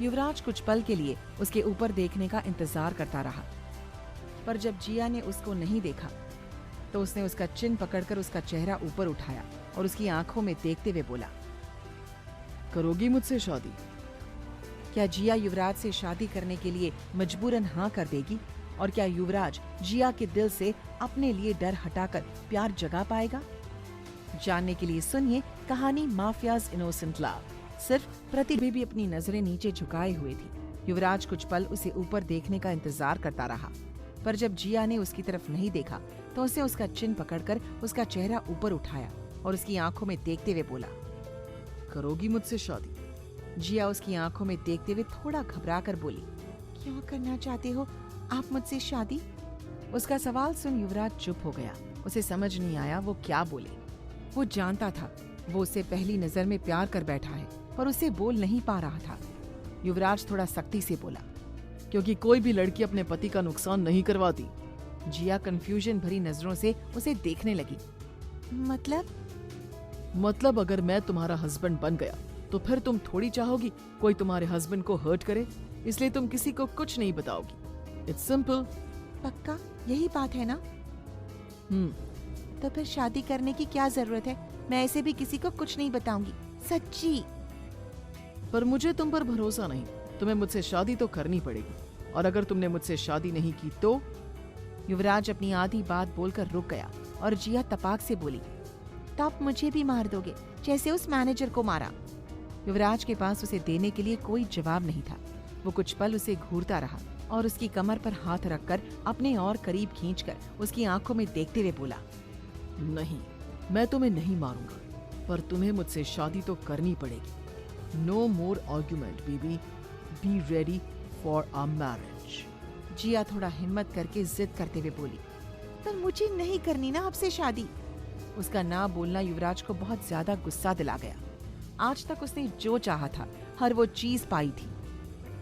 युवराज कुछ पल के लिए उसके ऊपर देखने का इंतजार करता रहा, पर जब जिया ने उसको नहीं देखा तो उसने उसका चिन पकड़कर उसका चेहरा ऊपर उठाया और उसकी आंखों में देखते हुए बोला, करोगी मुझसे शादी? क्या जिया युवराज से शादी करने के लिए मजबूरन हाँ कर देगी? और क्या युवराज जिया के दिल से अपने लिए डर हटाकर प्यार जगा पाएगा? जानने के लिए सुनिए कहानी माफियाज इनोसेंट लव, सिर्फ प्रतिभा भी अपनी नजरें नीचे झुकाए हुए थी। युवराज कुछ पल उसे ऊपर देखने का इंतजार करता रहा, पर जब जिया ने उसकी तरफ नहीं देखा तो उसे उसका चिन्ह पकड़कर उसका चेहरा ऊपर उठाया और उसकी आंखों में देखते हुए बोला, करोगी मुझसे शादी? जिया उसकी आंखों में देखते हुए थोड़ा घबरा कर बोली, क्यों करना चाहते हो आप मुझसे शादी? उसका सवाल सुन युवराज चुप हो गया। उसे समझ नहीं आया वो क्या बोले। वो जानता था वो उससे पहली नजर में प्यार कर बैठा है, पर उसे बोल नहीं पा रहा था। युवराज थोड़ा सख्ती से बोला, क्योंकि कोई भी लड़की अपने पति का नुकसान नहीं करवाती। जिया कंफ्यूजन भरी नजरों से उसे देखने लगी। मतलब अगर मैं तुम्हारा हस्बैंड बन गया तो फिर तुम थोड़ी चाहोगी कोई तुम्हारे हस्बैंड को हर्ट करे, इसलिए तुम किसी को कुछ नहीं बताओगी। It's simple. पक्का यही बात है ना? तो फिर शादी करने की क्या जरूरत है? मैं ऐसे भी किसी को कुछ नहीं बताऊंगी, सच्ची। पर मुझे तुम पर भरोसा नहीं। तुम्हें मुझसे शादी तो करनी पड़ेगी, और अगर तुमने मुझसे शादी नहीं की तो? युवराज अपनी आधी बात बोलकर रुक गया और जिया तपाक से बोली, तो आप मुझे भी मार दोगे जैसे उस मैनेजर को मारा? युवराज के पास उसे देने के लिए कोई जवाब नहीं था। वो कुछ पल उसे घूरता रहा और उसकी कमर पर हाथ रखकर अपने और करीब खींचकर उसकी आंखों में देखते हुए बोला, नहीं, मैं तुम्हें नहीं मारूंगा, पर तुम्हें मुझसे शादी तो करनी पड़ेगी। No more argument baby, be ready for a marriage. Jiya थोड़ा हिम्मत करके जिद करते हुए बोली, पर मुझे नहीं करनी ना आपसे शादी। उसका ना बोलना युवराज को बहुत ज्यादा गुस्सा दिला गया। आज तक उसने जो चाहा था हर वो चीज पाई थी।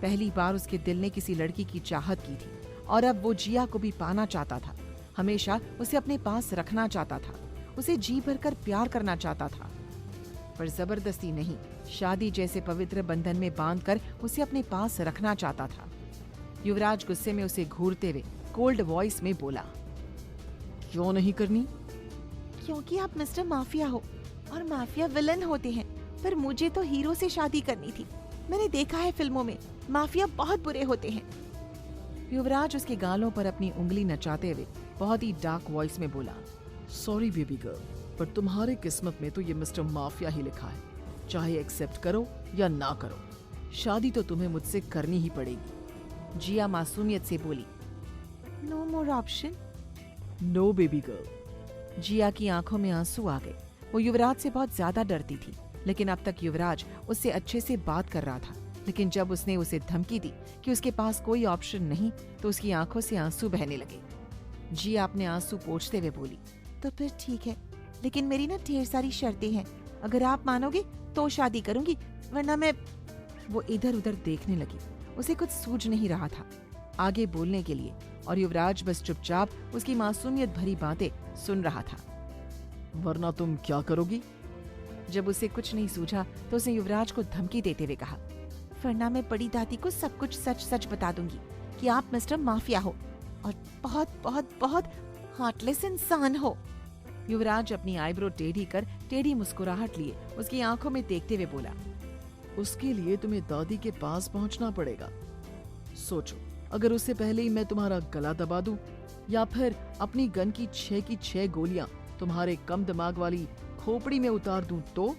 पहली बार उसके दिल ने किसी लड़की की चाहत की थी और अब वो जिया को भी पाना चाहता था। हमेशा उसे अपने पास रखना चाहता था, उसे जी भरकर प्यार करना चाहता था, पर जबरदस्ती नहीं, शादी जैसे पवित्र बंधन में बांधकर उसे अपने पास रखना चाहता था। युवराज गुस्से में उसे घूरते हुए कोल्ड वॉइस में बोला, क्यों नहीं करनी? क्योंकि आप मिस्टर माफिया हो और माफिया विलन होते हैं, पर मुझे तो हीरो से शादी करनी थी। मैंने देखा है फिल्मों में माफिया बहुत बुरे होते हैं। युवराज उसके गालों पर अपनी उंगली नचाते हुए बहुत ही डार्क वॉइस में बोला, सॉरी बेबी गर्ल, पर तुम्हारे किस्मत में तो ये मिस्टर माफिया ही लिखा है। चाहे एक्सेप्ट करो या ना करो, शादी तो तुम्हें मुझसे करनी ही पड़ेगी। जिया मासूमियत से बोली, no more option. No baby girl. Jiya की आंखों में आंसू आ गए। वो युवराज से बहुत ज्यादा डरती थी, लेकिन अब तक युवराज उससे अच्छे से बात कर रहा था। लेकिन जब उसने उसे धमकी दी कि उसके पास कोई ऑप्शन नहीं, तो उसकी आंखों से आंसू बहने लगे। जिया अपने आंसू पोंछते हुए बोली, तो फिर ठीक है, लेकिन मेरी ना ढेर सारी शर्तें हैं। अगर आप मानोगे तो शादी करूंगी, वरना मैं। वो इधर उधर देखने लगी। उसे कुछ सूझ नहीं रहा था आगे बोलने के लिए, और युवराज बस चुपचाप उसकी मासूमियत भरी बातें सुन रहा था। वरना तुम क्या करोगी? जब उसे कुछ नहीं सूझा तो उसने युवराज को धमकी देते हुए कहा, वरना मैं बड़ी दादी को सब कुछ सच सच बता दूंगी कि आप मिस्टर माफिया हो और बहुत बहुत बहुत हार्टलेस इंसान हो। युवराज अपनी आईब्रो टेढ़ी कर टेढ़ी मुस्कुराहट लिए उसकी आंखों में देखते हुए बोला, उसके लिए तुम्हें दादी के पास पहुंचना पड़ेगा। सोचो, अगर उससे पहले ही मैं तुम्हारा गला दबा दूं, या फिर अपनी गन की 6 गोलियां तुम्हारे कम दिमाग वाली खोपड़ी में उतार दूं तो?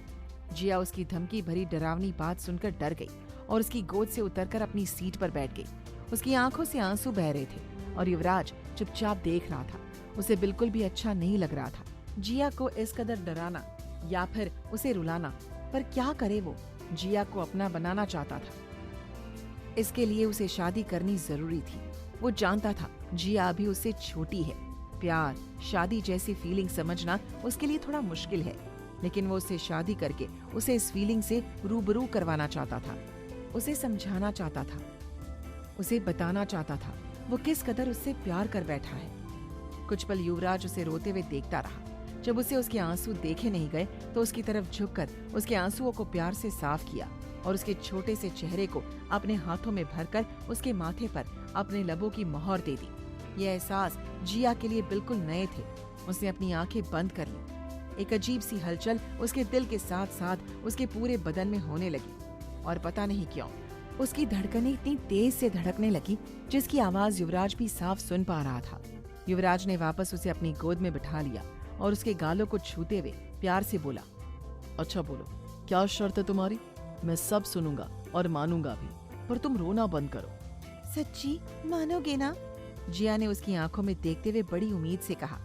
जिया उसकी धमकी भरी डरावनी बात सुनकर डर गई और उसकी गोद से उतरकर अपनी सीट पर बैठ गई। उसकी आंखों से आंसू बह रहे थे और युवराज चुपचाप देख रहा था। उसे बिल्कुल भी अच्छा नहीं लग रहा था जिया को इस कदर डराना या फिर उसे रुलाना, पर क्या करे वो जिया को अपना बनाना चाहता था। इसके लिए उसे शादी करनी जरूरी थी। वो जानता था जिया अभी उससे छोटी है। प्यार, शादी जैसी फीलिंग समझना उसके लिए थोड़ा मुश्किल है, लेकिन वो उससे शादी करके उसे इस फीलिंग से रूबरू करवाना चाहता था। उसे समझाना चाहता था, उसे बताना चाहता था वो किस कदर उससे प्यार कर बैठा है। कुछ पल युवराज उसे रोते हुए देखता रहा। जब उसे उसके आंसू देखे नहीं गए तो उसकी तरफ झुककर उसके आंसुओं को प्यार से साफ किया और उसके छोटे से चेहरे को अपने हाथों में भरकर उसके माथे पर अपने लबों की मोहर दे दी। यह एहसास जिया के लिए बिल्कुल नए थे। उसने अपनी आंखें बंद कर ली। एक अजीब सी हलचल उसके दिल के साथ साथ उसके पूरे बदन में होने लगी और पता नहीं क्यों उसकी धड़कनें इतनी तेज से धड़कने लगी जिसकी आवाज युवराज भी साफ सुन पा रहा था। युवराज ने वापस उसे अपनी गोद में बिठा लिया और उसके गालों को छूते हुए प्यार से बोला, अच्छा बोलो, क्या शर्त है तुम्हारी? मैं सब सुनूंगा और मानूंगा भी, पर तुम रोना बंद करो। सच्ची मानोगे ना? जिया ने उसकी आंखों में देखते हुए बड़ी उम्मीद से कहा।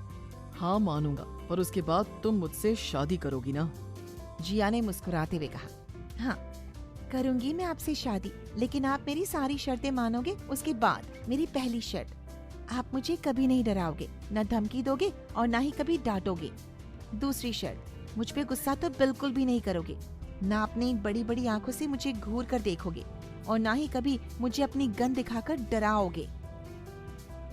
हाँ मानूंगा, पर उसके बाद तुम मुझसे शादी करोगी ना? जिया ने मुस्कुराते हुए कहा, हाँ करूंगी मैं आपसे शादी, लेकिन आप मेरी सारी शर्तें मानोगे। उसके बाद मेरी पहली शर्त, आप मुझे कभी नहीं डराओगे, न धमकी दोगे और ना ही कभी डांटोगे। दूसरी शर्त, मुझ पे गुस्सा तो बिल्कुल भी नहीं करोगे, ना अपनी बड़ी बड़ी आंखों से मुझे घूर कर देखोगे और ना ही कभी मुझे अपनी गन दिखाकर डराओगे।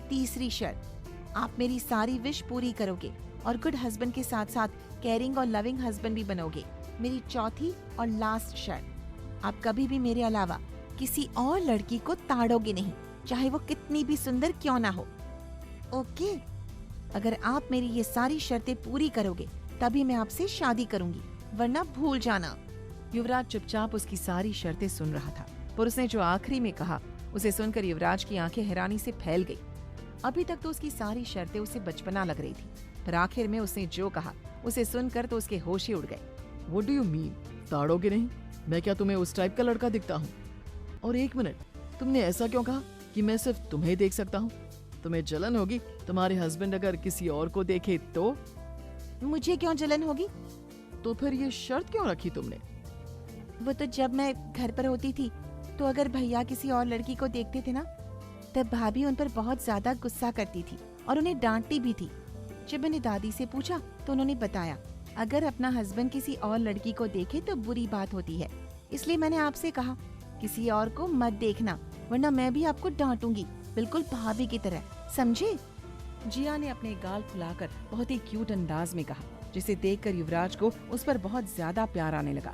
तीसरी शर्त, आप मेरी सारी विश पूरी करोगे और गुड हस्बैंड के साथ साथ केयरिंग और लविंग हस्बैंड भी बनोगे। मेरी चौथी और लास्ट शर्त, आप कभी भी मेरे अलावा किसी और लड़की को ताड़ोगे नहीं, चाहे वो कितनी भी सुंदर क्यों ना हो। ओके? अगर आप मेरी ये सारी शर्तें पूरी करोगे तभी मैं आपसे शादी करूंगी, वरना भूल जाना। युवराज चुपचाप उसकी सारी शर्तें सुन रहा था, पर उसने जो आखिरी में कहा उसे सुनकर युवराज की आंखें हैरानी से फैल गई। अभी तक तो उसकी सारी शर्तें उसे बचपना लग रही थी, पर आखिर में उसने जो कहा उसे सुनकर तो उसके होश ही उड़ गए। What do you mean? ताड़ोगे नहीं? मैं क्या तुम्हें उस टाइप का लड़का दिखता हूँ? और एक मिनट, तुमने ऐसा क्यों कहा कि मैं सिर्फ तुम्हें देख सकता हूँ? तुम्हें जलन होगी तुम्हारे हस्बैंड अगर किसी और को देखे तो? मुझे क्यों जलन होगी? तो फिर ये शर्त क्यों रखी तुमने? वो तो जब मैं घर पर होती थी तो अगर भैया किसी और लड़की को देखते थे ना, तब भाभी उन पर बहुत ज्यादा गुस्सा करती थी और उन्हें डांटती भी थी। जब मैंने दादी से पूछा तो उन्होंने बताया, अगर अपना हस्बैंड किसी और लड़की को देखे तो बुरी बात होती है, इसलिए मैंने आपसे कहा किसी और को मत देखना, वरना मैं भी आपको डांटूंगी, बिल्कुल भाभी की तरह, समझे? जिया ने अपने गाल फुलाकर बहुत ही क्यूट अंदाज में कहा, जिसे देखकर युवराज को उस पर बहुत ज्यादा प्यार आने लगा।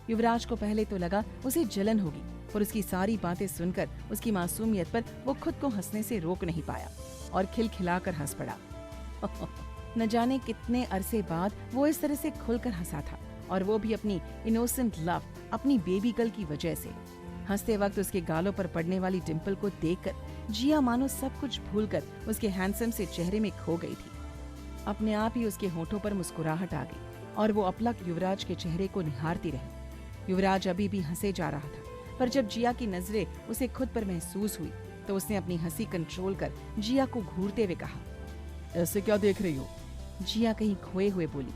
युवराज को पहले तो लगा उसे जलन होगी, पर उसकी सारी बातें सुनकर उसकी मासूमियत पर वो खुद को हंसने से रोक नहीं पाया और खिलखिलाकर हंस पड़ा। न जाने कितने अरसे बाद वो इस तरह से खुलकर हंसा था, और वो भी अपनी इनोसेंट लव, अपनी बेबी गर्ल की वजह से। हंसते वक्त उसके गालों पर पड़ने वाली डिम्पल को देखकर जिया मानो सब कुछ भूलकर उसके हैंडसम से चेहरे में खो गई थी। अपने आप ही उसके होठों पर मुस्कुराहट आ गई और वो अपलक युवराज के चेहरे को निहारती रही। युवराज अभी भी हंसे जा रहा था, पर जब जिया की नजरें उसे खुद पर महसूस हुई तो उसने अपनी हंसी कंट्रोल कर जिया को घूरते हुए कहा, ऐसे क्या देख रही हो? जिया कहीं खोए हुए बोली,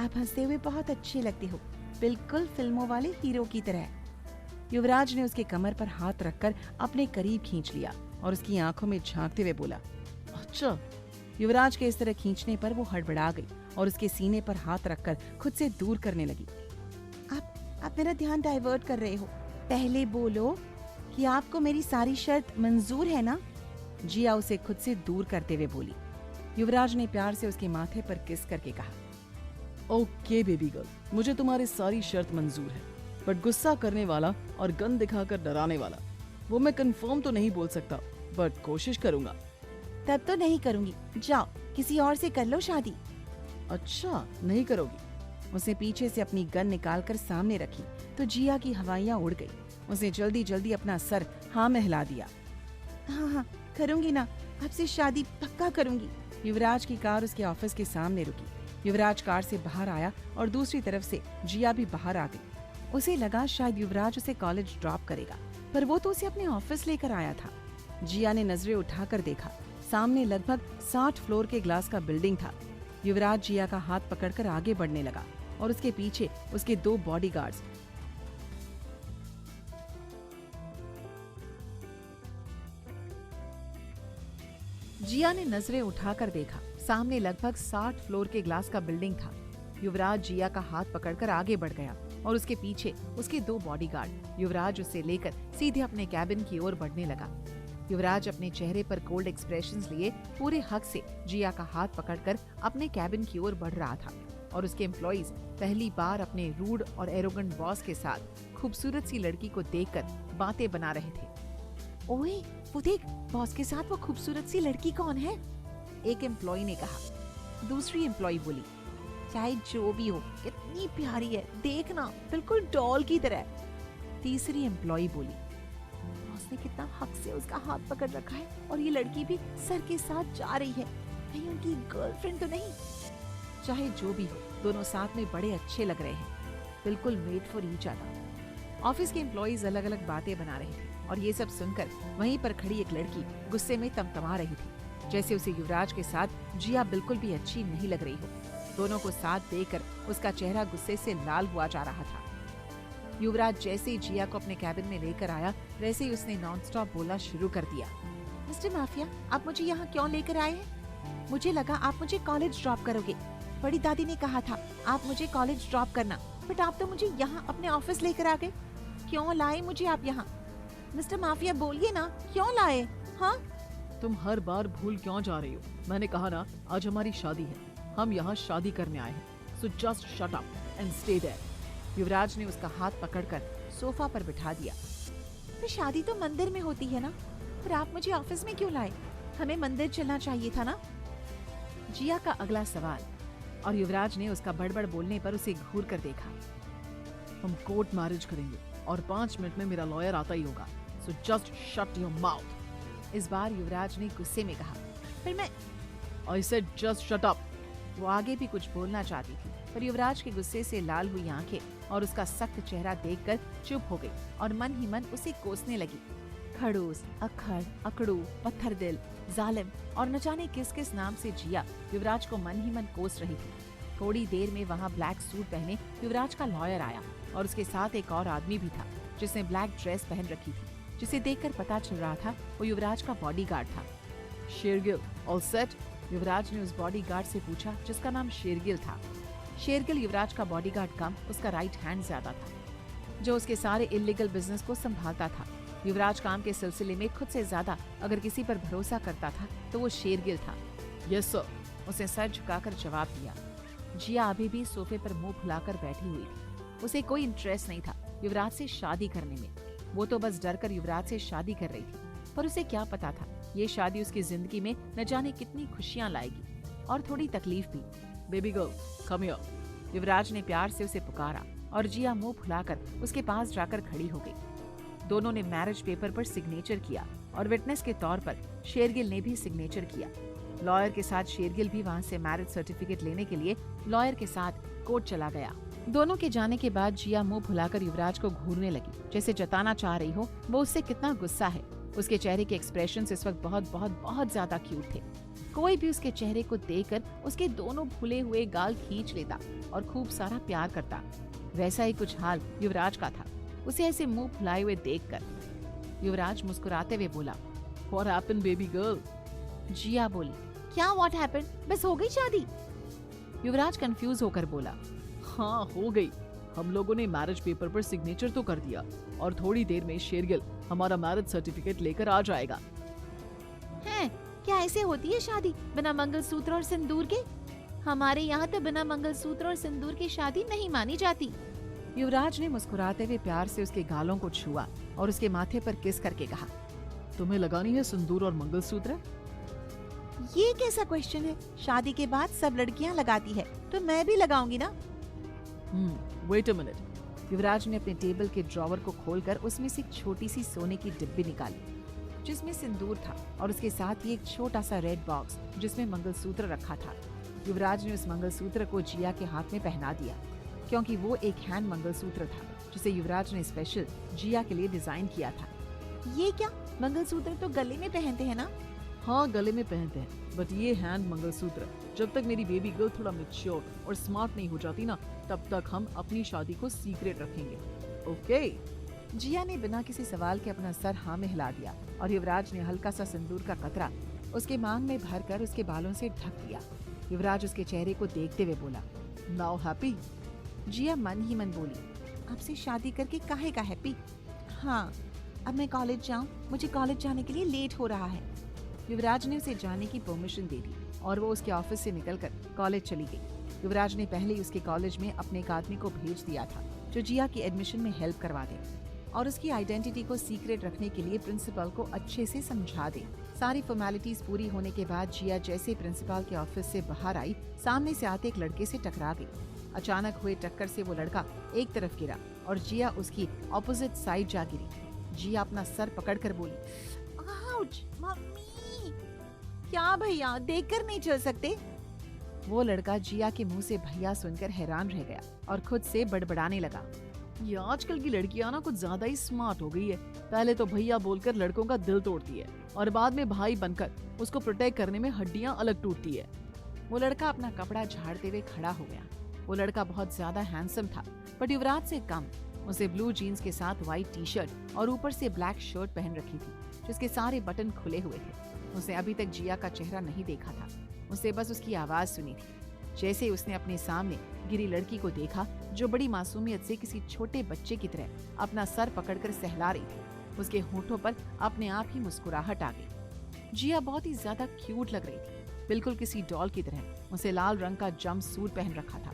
आप हंसते हुए बहुत अच्छे लगते हो, बिल्कुल फिल्मों वाले हीरो की तरह। युवराज ने उसके कमर पर हाथ रखकर अपने करीब खींच लिया और उसकी आंखों में झांकते हुए बोला, अच्छा। युवराज के इस तरह खींचने पर वो हड़बड़ा गई और उसके सीने पर हाथ रखकर खुद से दूर करने लगी। आप मेरा ध्यान डाइवर्ट कर रहे हो, पहले बोलो कि आपको मेरी सारी शर्त मंजूर है ना? जिया उसे खुद से दूर करते हुए बोली। युवराज ने प्यार से उसके माथे पर किस करके कहा, ओके बेबी गर्ल, मुझे तुम्हारी सारी शर्त मंजूर है, बट गुस्सा करने वाला और गन दिखाकर डराने वाला, वो मैं कंफर्म तो नहीं बोल सकता, बट कोशिश करूंगा। तब तो नहीं करूंगी, जाओ किसी और से कर लो शादी। अच्छा, नहीं करोगी? उसने पीछे से अपनी गन निकालकर सामने रखी तो जिया की हवाइयां उड़ गई। उसने जल्दी जल्दी अपना सर हाँ में हिला दिया। हाँ करूंगी ना, आपसे शादी पक्का करूंगी। युवराज की कार उसके ऑफिस के सामने रुकी। युवराज कार से बाहर आया और दूसरी तरफ से जिया भी बाहर आ गई। उसे लगा शायद युवराज उसे कॉलेज ड्रॉप करेगा, पर वो तो उसे अपने ऑफिस लेकर आया था। जिया ने नजरें उठाकर देखा, सामने लगभग 60 फ्लोर के ग्लास का बिल्डिंग था। युवराज जिया का हाथ पकड़कर आगे बढ़ने लगा और उसके पीछे उसके 2 बॉडीगार्ड्स। जिया ने नजरें उठाकर देखा, सामने लगभग 60 फ्लोर के ग्लास का बिल्डिंग था। युवराज जिया का हाथ पकड़कर आगे बढ़ गया और उसके पीछे उसके 2 बॉडीगार्ड। युवराज उसे लेकर सीधे अपने कैबिन की ओर बढ़ने लगा। युवराज अपने चेहरे पर कोल्ड एक्सप्रेशंस लिए पूरे हक से जिया का हाथ पकड़कर अपने कैबिन की ओर बढ़ रहा था और उसके एम्प्लॉइज पहली बार अपने रूड और एरोगेंट बॉस के साथ खूबसूरत सी लड़की को देखकर बातें बना रहे थे। ओए, वो देख, बॉस के साथ वो खूबसूरत सी लड़की कौन है? एक एम्प्लॉय ने कहा। दूसरी एम्प्लॉय बोली, चाहे जो भी हो, कितनी प्यारी है, देखना बिल्कुल डॉल की तरह। तीसरी एम्प्लॉय बोली, बॉस ने कितना हक से उसका हाथ पकड़ रखा है और ये लड़की भी सर के साथ जा रही है, कहीं उनकी गर्लफ्रेंड तो नहीं? चाहे जो भी हो, दोनों साथ में बड़े अच्छे लग रहे हैं। बिल्कुल made for each other. Office के एम्प्लॉइज अलग अलग बातें बना रहे थे और ये सब सुनकर वहीं पर खड़ी एक लड़की गुस्से में तमतमा रही थी, जैसे उसे युवराज के साथ जिया बिल्कुल भी अच्छी नहीं लग रही हो। दोनों को साथ देखकर उसका चेहरा गुस्से से लाल हुआ जा रहा था। युवराज जैसे ही जिया को अपने कैबिन में लेकर आया, वैसे ही उसने नॉनस्टॉप बोलना शुरू कर दिया। मिस्टर माफिया, आप मुझे यहाँ क्यों लेकर आए हैं? मुझे लगा आप मुझे कॉलेज ड्रॉप करोगे। बड़ी दादी ने कहा था आप मुझे कॉलेज ड्रॉप करना, बट आप तो मुझे यहाँ अपने ऑफिस लेकर आ गए। क्यों लाए मुझे आप यहाँ? मिस्टर माफिया बोलिए ना, क्यों लाए? हाँ, तुम हर बार भूल क्यों जा रही हो? मैंने कहा ना, आज हमारी शादी है, हम यहाँ शादी करने आए हैं। So just shut up and stay there. Yuvraj ने उसका हाथ पकड़कर सोफा पर बिठा दिया। पर शादी तो मंदिर में होती है ना, पर आप मुझे ऑफिस में क्यों लाए? हमें मंदिर चलना चाहिए था ना। जिया का अगला सवाल, और युवराज ने उसका बड़बड़ बोलने पर उसे घूर कर देखा। हम कोर्ट मैरिज करेंगे और 5 मिनट में मेरा लॉयर आता ही होगा। सो जस्ट शट योर माउथ। इस बार युवराज ने गुस्से में कहा। पर मैं I said just shut up. वो आगे भी कुछ बोलना चाहती थी, पर युवराज के गुस्से से लाल हुई आंखें और उसका सख्त चेहरा देखकर चुप हो गई और मन ही मन उसे कोसने लगी। खड़ूस, अक्खड़, अकड़ू, पत्थर दिल, जालिम और न जाने किस किस नाम से जिया युवराज को मन ही मन कोस रही थी। थोड़ी देर में वहाँ ब्लैक सूट पहने युवराज का लॉयर आया और उसके साथ एक और आदमी भी था जिसने ब्लैक ड्रेस पहन रखी थी, जिसे देखकर पता चल रहा था वो युवराज का बॉडीगार्ड था। Shergill, all set? युवराज ने उस बॉडीगार्ड से पूछा जिसका नाम शेरगिल था। शेरगिल युवराज का बॉडीगार्ड कम उसका राइट हैंड ज्यादा था, जो उसके सारे इल्लीगल बिजनेस को संभालता था। युवराज काम के सिलसिले में खुद से ज्यादा अगर किसी पर भरोसा करता था तो वो शेरगिल था। यस सर, उसने सर झुकाकर जवाब दिया। जिया अभी भी सोफे पर मुंह फुलाकर बैठी हुई थी। उसे कोई इंटरेस्ट नहीं था युवराज से शादी करने में। वो तो बस डरकर युवराज से शादी कर रही थी, पर उसे क्या पता था ये शादी उसकी जिंदगी में न जाने कितनी खुशियां लाएगी और थोड़ी तकलीफ भी। Baby girl, come here. Yuvraj ने प्यार से उसे पुकारा और जिया मुंह फुलाकर उसके पास जाकर खड़ी हो गई। दोनों ने मैरिज पेपर पर सिग्नेचर किया और विटनेस के तौर पर शेरगिल ने भी सिग्नेचर किया। लॉयर के साथ शेरगिल भी वहाँ से मैरिज सर्टिफिकेट लेने के लिए लॉयर के साथ कोर्ट चला गया। दोनों के जाने के बाद जिया मुंह फुलाकर युवराज को घूरने लगी, जैसे जताना चाह रही हो वो उससे कितना गुस्सा है। उसके चेहरे के एक्सप्रेशन इस वक्त बहुत बहुत बहुत ज्यादा क्यूट थे। कोई भी उसके चेहरे को देखकर उसके दोनों फूले हुए गाल खींच लेता और खूब सारा प्यार करता। वैसा ही कुछ हाल युवराज का था। उसे ऐसे मुंह फुलाए हुए देखकर युवराज मुस्कुराते हुए बोला, What happened, baby girl? जिया बोली, क्या व्हाट हैपेंड? बस हो गई शादी? युवराज कंफ्यूज होकर बोला, हाँ हो गई। हम लोगों ने मैरिज पेपर पर सिग्नेचर तो कर दिया और थोड़ी देर में शेरगिल हमारा मैरिज सर्टिफिकेट लेकर आ जाएगा। हैं? क्या ऐसे होती है शादी बिना मंगलसूत्र और सिंदूर के? हमारे यहाँ तो बिना मंगलसूत्र और सिंदूर की शादी नहीं मानी जाती। युवराज ने मुस्कुराते हुए प्यार से उसके गालों को छुआ और उसके माथे पर किस करके कहा, तुम्हें लगानी है सिंदूर और मंगलसूत्र? ये कैसा क्वेश्चन है? शादी के बाद सब लड़कियां लगाती है तो मैं भी लगाऊंगी ना। Wait a minute. युवराज ने अपने टेबल के ड्रॉवर को खोलकर उसमें से एक छोटी सी सोने की डिब्बी निकाली जिसमें सिंदूर था और उसके साथ ही एक छोटा सा रेड बॉक्स जिसमें मंगलसूत्र रखा था। युवराज ने उस मंगलसूत्र को जिया के हाथ में पहना दिया क्योंकि वो एक हैंड मंगलसूत्र था जिसे युवराज ने स्पेशल जिया के लिए डिजाइन किया था। ये क्या? मंगलसूत्र तो गले में पहनते हैं ना? हाँ गले में पहनते हैं, बट ये हैंड मंगलसूत्र जब तक मेरी बेबी गर्ल थोड़ा मैच्योर और स्मार्ट नहीं हो जाती ना, तब तक हम अपनी शादी को सीक्रेट रखेंगे। ओके? जिया ने बिना किसी सवाल के अपना सर हाँ में हिला दिया और युवराज ने हल्का सा सिंदूर का कतरा उसके मांग में भरकर उसके बालों से ढक दिया। युवराज उसके चेहरे को देखते हुए बोला, नाउ हैप्पी? जिया मन ही मन बोली, आपसे शादी करके काहे का हैप्पी? हाँ, अब मैं कॉलेज जाऊँ, मुझे कॉलेज जाने के लिए लेट हो रहा है। युवराज ने उसे जाने की परमिशन दे दी और वो उसके ऑफिस से निकलकर कॉलेज चली गई। युवराज ने पहले ही उसके कॉलेज में अपने एक आदमी को भेज दिया था जो जिया की एडमिशन में हेल्प करवा दे और उसकी आइडेंटिटी को सीक्रेट रखने के लिए प्रिंसिपल को अच्छे से समझा दे। सारी फॉर्मेलिटीज पूरी होने के बाद जिया जैसे प्रिंसिपल के ऑफिस से बाहर आई, सामने से आते एक लड़के से टकरा गई। अचानक हुए टक्कर से वो लड़का एक तरफ गिरा और जिया उसकी ऑपोजिट साइड जा गिरी। जिया अपना सर पकड़कर बोली, आउच, मम्मी! क्या भैया, देखकर नहीं चल सकते? वो लड़का जिया के मुंह से भैया सुनकर हैरान रह गया और खुद से बड़बड़ाने लगा। ये आजकल की लड़कियां ना कुछ ज्यादा ही स्मार्ट हो गई है। पहले तो भैया बोलकर लड़कों का दिल तोड़ती है और बाद में भाई बनकर उसको प्रोटेक्ट करने में हड्डियां अलग टूटती है। वो लड़का अपना कपड़ा झाड़ते हुए खड़ा हो गया। वो लड़का बहुत ज्यादा हैंडसम था, बट युवराज से कम। उसे ब्लू जीन्स के साथ व्हाइट टी शर्ट और ऊपर से ब्लैक शर्ट पहन रखी थी, जिसके सारे बटन खुले हुए थे। उसे अभी तक जिया का चेहरा नहीं देखा था, उसे बस उसकी आवाज सुनी थी। जैसे उसने अपने सामने गिरी लड़की को देखा, जो बड़ी मासूमियत से किसी छोटे बच्चे की तरह अपना सर पकड़कर सहला रही थी, उसके होठों पर अपने आप ही मुस्कुराहट आ गई। जिया बहुत ही ज्यादा क्यूट लग रही थी, बिल्कुल किसी डॉल की तरह। उसे लाल रंग का जंप सूट पहन रखा था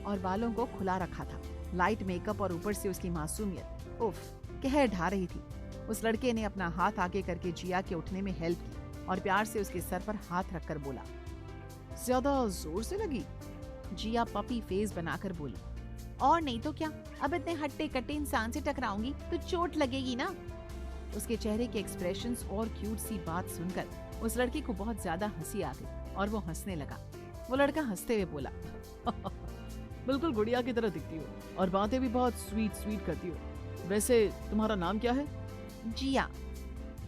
और बालों को खुला रखा था। लाइट मेकअप और ऊपर से उसकी मासूमियत उफ कहर ढा रही थी। उस लड़के ने अपना हाथ आगे करके जिया के उठने में हेल्प की और प्यार से उसके सर पर हाथ रखकर बोला, ज्यादा जोर से लगी? जिया पपी फेस बनाकर बोली, और नहीं तो क्या, अब इतने हट्टे कट्टे इंसान से टकराऊंगी तो चोट लगेगी ना। उसके चेहरे के एक्सप्रेशंस और क्यूट सी बात सुनकर उस लड़के को बहुत ज्यादा हंसी आ गई और वो हंसने लगा। वो लड़का हंसते हुए बोला, बिल्कुल गुड़िया की तरह दिखती हो और बातें भी बहुत स्वीट स्वीट करती हो। वैसे तुम्हारा नाम क्या है? Jiya.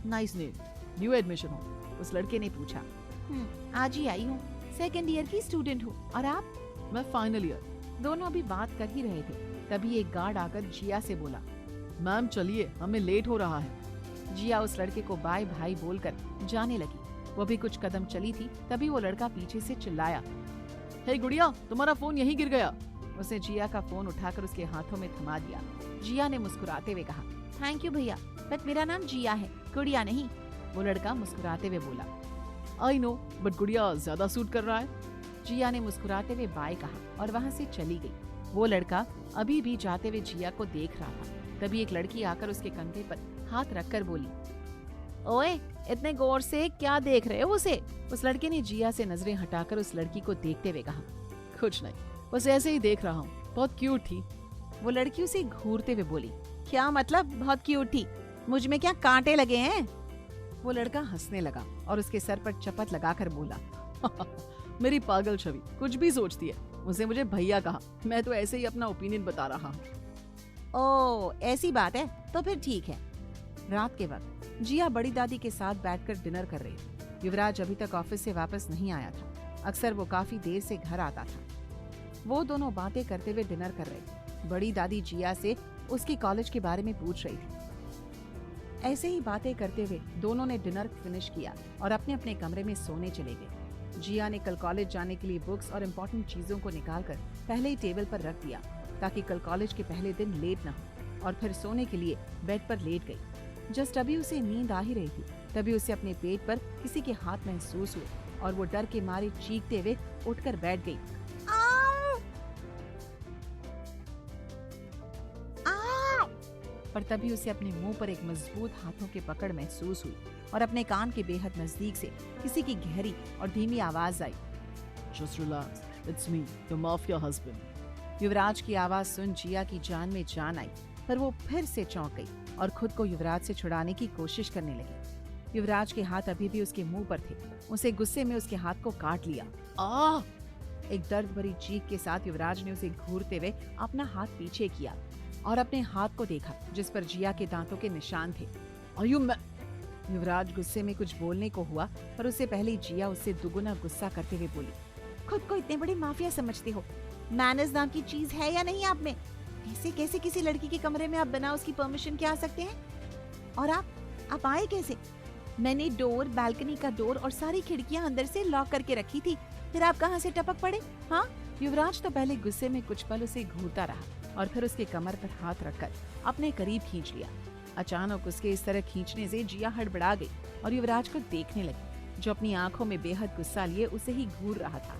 Nice name. New admission हो? उस लड़के ने पूछा। आज ही आई हूँ, सेकेंड ईयर की स्टूडेंट हूँ। और आप? मैं फाइनल ईयर। दोनों अभी बात कर ही रहे थे, तभी एक गार्ड आकर जिया से बोला, मैम चलिए, हमें लेट हो रहा है। जिया उस लड़के को बाय भाई बोलकर जाने लगी। वो भी कुछ कदम चली थी, तभी वो लड़का पीछे से चिल्लाया, हे गुड़िया, तुम्हारा फोन यहीं गिर गया। उसने जिया का फोन उठाकर उसके हाथों में थमा दिया। जिया ने मुस्कुराते हुए कहा, थैंक यू भैया, बट मेरा नाम जिया है, गुड़िया नहीं। वो लड़का मुस्कुराते हुए बोला, आई नो, बट गुड़िया ज्यादा सूट कर रहा है। जिया ने मुस्कुराते हुए बाय कहा और वहाँ से चली गई। वो लड़का अभी भी जाते हुए जिया को देख रहा था, तभी एक लड़की आकर उसके कंधे पर हाथ रखकर बोली, ओए, इतने गौर से क्या देख रहे हो उसे? उस लड़के ने जिया से नजरें हटाकर उस लड़की को देखते हुए कहा, कुछ नहीं, बस ऐसे ही देख रहा हूँ, बहुत क्यूट थी। वो लड़की उसे घूरते हुए बोली, क्या मतलब बहुत क्यूट थी? मुझ में क्या कांटे लगे हैं? वो लड़का हंसने लगा और उसके सर पर चपत लगाकर बोला, मेरी पागल छवि कुछ भी सोचती है। उसे मुझे भैया कहा, मैं तो ऐसे ही अपना ओपिनियन बता रहा हूँ। ओ ऐसी बात है, तो फिर ठीक है। रात के वक्त जिया बड़ी दादी के साथ बैठकर डिनर कर रही थी। युवराज अभी तक ऑफिस से वापस नहीं आया था। अक्सर वो काफी देर से घर आता था। वो दोनों बातें करते हुए डिनर कर रहे थे। बड़ी दादी जिया से उसके कॉलेज के बारे में पूछ रही थी। ऐसे ही बातें करते हुए दोनों ने डिनर फिनिश किया और अपने अपने कमरे में सोने चले गए। जिया ने कल कॉलेज जाने के लिए बुक्स और इम्पोर्टेंट चीजों को निकालकर पहले ही टेबल पर रख दिया, ताकि कल कॉलेज के पहले दिन लेट न हो, और फिर सोने के लिए बेड पर लेट गई। जस्ट अभी उसे नींद आ ही रही थी, तभी उसे अपने पेट पर किसी के हाथ महसूस हुए और वो डर के मारे चीखते हुए उठकर बैठ गई। पर तभी उसे अपने मुंह पर एक मजबूत हाथों की पकड़ महसूस हुई और अपने कान के बेहद नजदीक से किसी की गहरी और धीमी आवाज आई, Just relax, it's me, your mafia husband. युवराज की आवाज सुन जिया की जान में जान आई, पर वो फिर से चौंक गई और खुद को युवराज से छुड़ाने की कोशिश करने लगी। युवराज के हाथ अभी भी उसके मुंह पर थे। उसे गुस्से में उसके हाथ को काट लिया। एक दर्द भरी चीख के साथ युवराज ने उसे घूरते हुए अपना हाथ पीछे किया और अपने हाथ को देखा, जिस पर जिया के दांतों के निशान थे। युवराज गुस्से में कुछ बोलने को हुआ, पर उससे पहले जिया उससे दुगुना गुस्सा करते हुए बोली, खुद को इतने बड़े माफिया समझते हो? मैनर्स नाम की चीज है या नहीं आप में? ऐसे कैसे किसी लड़की के कमरे में आप बिना उसकी परमिशन के आ सकते हैं? और आप आए कैसे? मैंने डोर, बालकनी का डोर और सारी खिड़कियां अंदर से लॉक करके रखी थी, फिर आप कहाँ से टपक पड़े? हाँ? युवराज तो पहले गुस्से में कुछ पल उसे घूरता रहा और फिर उसके कमर पर हाथ रखकर अपने करीब खींच लिया। अचानक उसके इस तरह खींचने से जिया हड़बड़ा गई और युवराज को देखने लगी, जो अपनी आंखों में बेहद गुस्सा लिए उसे ही घूर रहा था।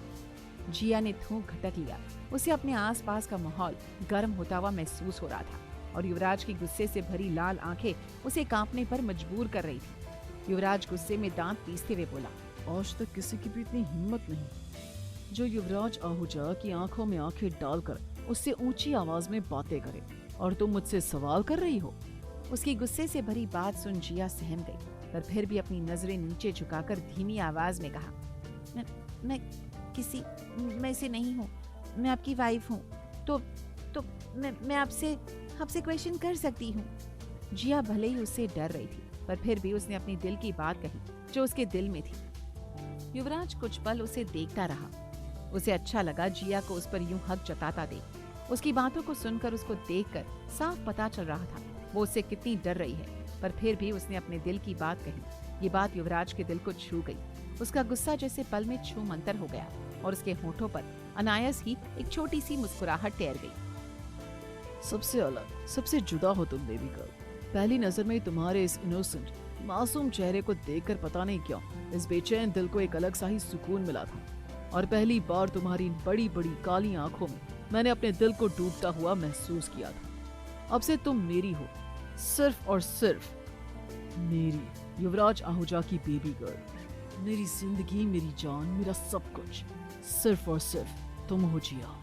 जिया ने थूक घटक लिया। उसे अपने आसपास का माहौल गर्म होता हुआ महसूस हो रहा था और युवराज की गुस्से से भरी लाल आंखें उसे कांपने पर मजबूर कर रही थी। युवराज गुस्से में दांत पीसते हुए बोला, आज तक किसी की भी इतनी हिम्मत नहीं जो युवराज आहूजा की आंखों में आंखें डालकर उससे ऊंची आवाज में बातें करे, और तुम मुझसे सवाल कर रही हो। उसकी गुस्से से भरी बात सुन जिया सहम गई, पर फिर भी अपनी नजरें नीचे झुकाकर धीमी आवाज में कहा, किसी में से नहीं हूँ, मैं आपकी वाइफ हूँ, तो मैं आपसे क्वेश्चन कर सकती हूँ। जिया भले ही उससे डर रही थी, पर फिर भी उसने अपनी दिल की बात कही जो उसके दिल में थी। युवराज कुछ पल उसे देखता रहा। उसे अच्छा लगा जिया को उस पर यूं हक जताता देख। उसकी बातों को सुनकर, उसको देखकर साफ पता चल रहा था वो उससे कितनी डर रही है, पर फिर भी उसने अपने दिल की बात कही। ये बात युवराज के दिल को छू गई। उसका गुस्सा जैसे पल में छू मंतर हो गया और उसके होठों पर अनायास ही एक छोटी सी मुस्कुराहट तैर गई। सबसे अलग, सबसे जुदा हो तुम बेबी गर्ल। पहली नजर में ही तुम्हारे इस इनोसेंट मासूम चेहरे को देखकर पता नहीं क्यों इस बेचैन दिल को एक अलग सा ही सुकून मिला था। और पहली बार तुम्हारी इन बड़ी बड़ी काली आंखों में मैंने अपने दिल को डूबता हुआ महसूस किया था। अब से तुम मेरी हो, सिर्फ और सिर्फ मेरी, युवराज आहूजा की बेबी गर्ल। मेरी जिंदगी, मेरी जान, मेरा सब कुछ, सिर्फ और सिर्फ तुम हो जिया।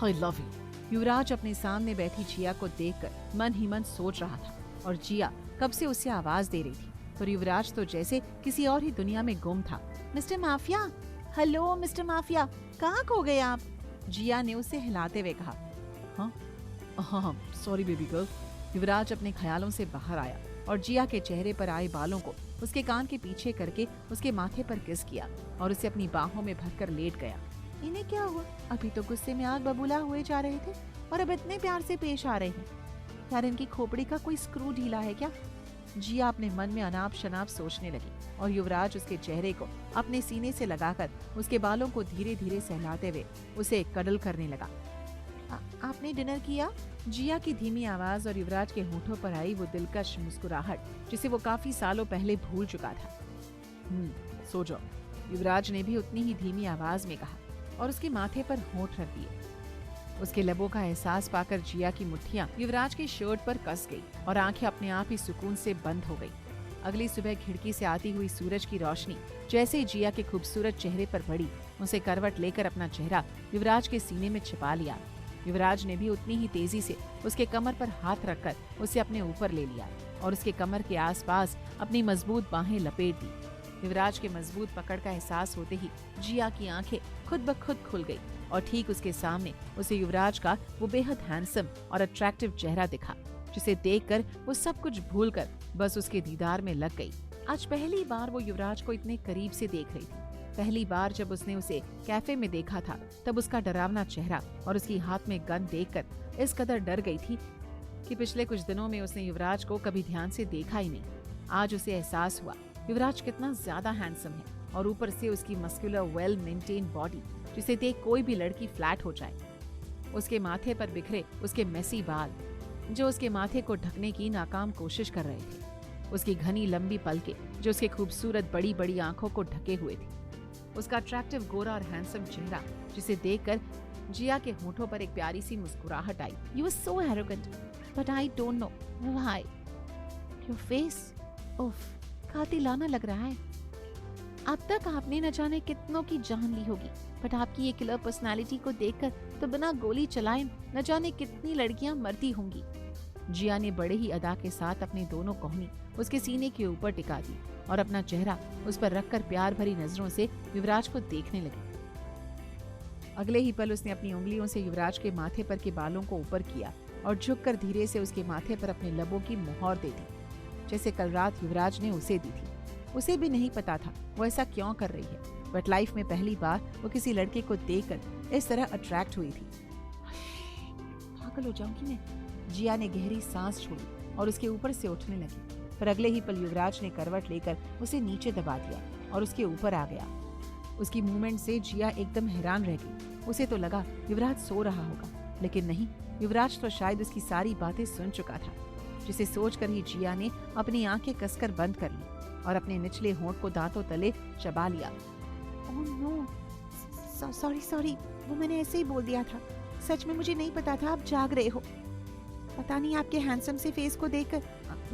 I love you. युवराज अपने सामने बैठी जिया को देखकर मन ही मन सोच रहा था, और जिया कब से उसे आवाज दे रही थी, पर युवराज तो जैसे किसी और ही दुनिया में गुम था। Mister mafia, hello mister mafia, कहाँ खो गए आप? जिया ने उसे हिलाते हुए कहा। हाँ, सॉरी बेबी गर्ल। युवराज अपने ख्यालों से बाहर आया और जिया के चेहरे पर आए बालों को उसके कान के पीछे करके उसके माथे पर किस किया और उसे अपनी बाहों में भरकर लेट गया। इन्हें क्या हुआ? अभी तो गुस्से में आग बबूला हुए जा रहे थे और अब इतने प्यार से पेश आ रहे हैं। यार, इनकी खोपड़ी का कोई स्क्रू ढीला है क्या? जिया अपने मन में अनाप शनाप सोचने लगी और युवराज उसके चेहरे को अपने सीने से लगाकर उसके बालों को धीरे धीरे सहलाते हुए उसे कडल करने लगा। आपने डिनर किया? जिया की धीमी आवाज और युवराज के होठों पर आई वो दिलकश मुस्कुराहट जिसे वो काफी सालों पहले भूल चुका था। सो जाओ, युवराज ने भी उतनी ही धीमी आवाज में कहा और उसके माथे पर होंठ रख दिए। उसके लबों का एहसास पाकर जिया की मुट्ठियां युवराज के शर्ट पर कस गई और आंखें अपने आप ही सुकून से बंद हो गई। अगली सुबह खिड़की से आती हुई सूरज की रोशनी जैसे ही जिया के खूबसूरत चेहरे पर पड़ी, उसे करवट लेकर अपना चेहरा युवराज के सीने में छिपा लिया। युवराज ने भी उतनी ही तेजी से उसके कमर पर हाथ रखकर उसे अपने ऊपर ले लिया और उसके कमर के आसपास अपनी मजबूत बाहें लपेट दी। युवराज के मजबूत पकड़ का एहसास होते ही जिया की आंखें खुद ब खुद खुल गई और ठीक उसके सामने उसे युवराज का वो बेहद हैंडसम और अट्रैक्टिव चेहरा दिखा, जिसे देखकर वो सब कुछ भूलकर बस उसके दीदार में लग गई। आज पहली बार वो युवराज को इतने करीब से देख रही थी। पहली बार जब उसने उसे कैफे में देखा था, तब उसका डरावना चेहरा और उसकी हाथ में गन देखकर इस कदर डर गई थी कि पिछले कुछ दिनों में उसने युवराज को कभी ध्यान से देखा ही नहीं। आज उसे एहसास हुआ युवराज कितना ज्यादा हैंडसम है और ऊपर से उसकी मस्कुलर वेल मेंटेन बॉडी जिसे देख कोई भी लड़की फ्लैट हो जाए। उसके माथे पर बिखरे उसके मेसी बाल जो उसके माथे को ढकने की नाकाम कोशिश कर रहे थे, उसकी घनी लंबी पलकें जो उसके खूबसूरत बड़ी बड़ी आंखों को ढके हुए थी, उसका अट्रैक्टिव गोरा और हैंडसम चेहरा जिसे देखकर जिया के होठों पर एक प्यारी सी मुस्कुराहट आई। You were so arrogant, but I don't know why. Your face, उफ, कातिलाना लग रहा है। अब तक आपने न जाने कितनों की जान ली होगी, बट आपकी ये किलर पर्सनालिटी को देखकर तो बिना गोली चलाए न जाने कितनी लड़कियां मरती होंगी। जिया ने बड़े ही अदा के साथ अपने दोनों कोहनी उसके सीने के ऊपर टिका दी और अपना चेहरा उस पर रखकर प्यार भरी नजरों से युवराज को देखने लगी। अगले ही पल उसने अपनी उंगलियों से युवराज के माथे पर के बालों को ऊपर किया और झुककर धीरे से उसके माथे पर अपने लबों की मुहर दे दी, जैसे कल रात युवराज ने उसे दी थी। उसे भी नहीं पता था वो ऐसा क्यों कर रही है, बट लाइफ में पहली बार वो किसी लड़के को देखकर इस तरह अट्रैक्ट हुई थी। पागल हो जाऊंगी मैं। जिया ने गहरी सांस छोड़ी और उसके ऊपर से उठने लगी, पर अगले ही पल युवराज ने करवट लेकर उसे नीचे दबा दिया और उसके ऊपर आ गया। उसकी मूवमेंट से जिया एकदम हैरान रह गई। उसे तो लगा युवराज सो रहा होगा, लेकिन नहीं, युवराज तो शायद उसकी सारी बातें सुन चुका था, जिसे सोचकर ही जिया ने अपनी आंखें कसकर बंद कर ली और अपने निचले होंठ को दांतों तले चबा लिया। ओह नो, सॉरी, वो मैंने ऐसे ही बोल दिया था। सच में मुझे नहीं पता था आप जाग रहे हो। पता नहीं आपके हैंडसम से फेस को देखकर,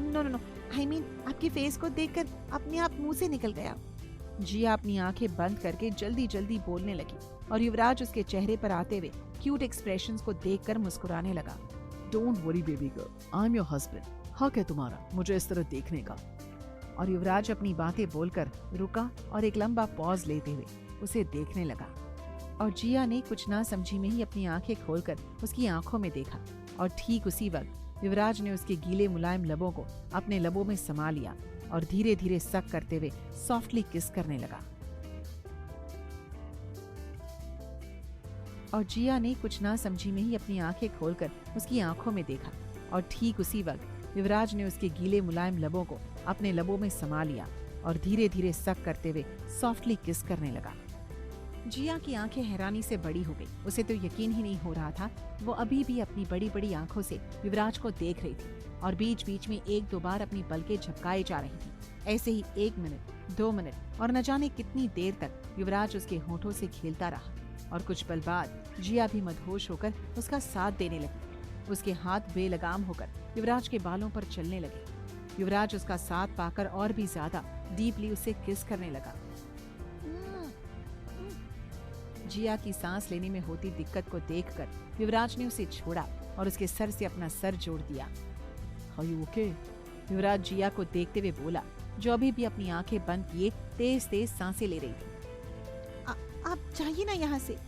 नो, आई मीन आपके फेस को देखकर अपने आप मुंह से निकल गया। जिया अपनी आंखें बंद करके जल्दी जल्दी बोलने लगी और युवराज उसके चेहरे पर आते हुए क्यूट एक्सप्रेशंस को देखकर मुस्कुराने लगा। Don't worry baby girl, I am your husband. हक है तुम्हारा मुझे इस तरह देखने का। और युवराज अपनी बातें बोलकर रुका और एक लंबा पॉज लेते हुए उसे देखने लगा। और जिया ने कुछ ना समझी में ही अपनी आंखें खोलकर उसकी आंखों में देखा और ठीक उसी वक्त युवराज ने उसके गीले मुलायम लबों को अपने लबों में समा लिया और धीरे धीरे सक करते हुए सॉफ्टली किस करने लगा। और जिया ने कुछ ना समझी में ही अपनी आंखें खोलकर उसकी आंखों में देखा और ठीक उसी वक्त युवराज ने उसके गीले मुलायम लबों को अपने लबों में समा लिया और धीरे धीरे सक करते हुए सॉफ्टली किस करने लगा। जिया की आंखें हैरानी से बड़ी हो गई। उसे तो यकीन ही नहीं हो रहा था। वो अभी भी अपनी बड़ी बड़ी आंखों से युवराज को देख रही थी और बीच बीच में एक दो बार अपनी पलकें झपकाए जा रही थी। ऐसे ही 1 मिनट, 2 मिनट और न जाने कितनी देर तक युवराज उसके होठों से खेलता रहा और कुछ पल बाद जिया भी मदहोश होकर उसका साथ देने लगी। उसके हाथ बेलगाम होकर युवराज के बालों पर चलने लगे। युवराज उसका साथ पाकर और भी ज्यादा डीपली उसे किस करने लगा। जिया की सांस लेने में होती दिक्कत को देखकर युवराज ने उसे छोड़ा और उसके सर से अपना सर जोड़ दिया। Are you okay? युवराज जिया को देखते हुए बोला, जो अभी भी अपनी आंखें बंद किए तेज तेज सांसें ले रही थी। आप जाइए ना यहाँ से।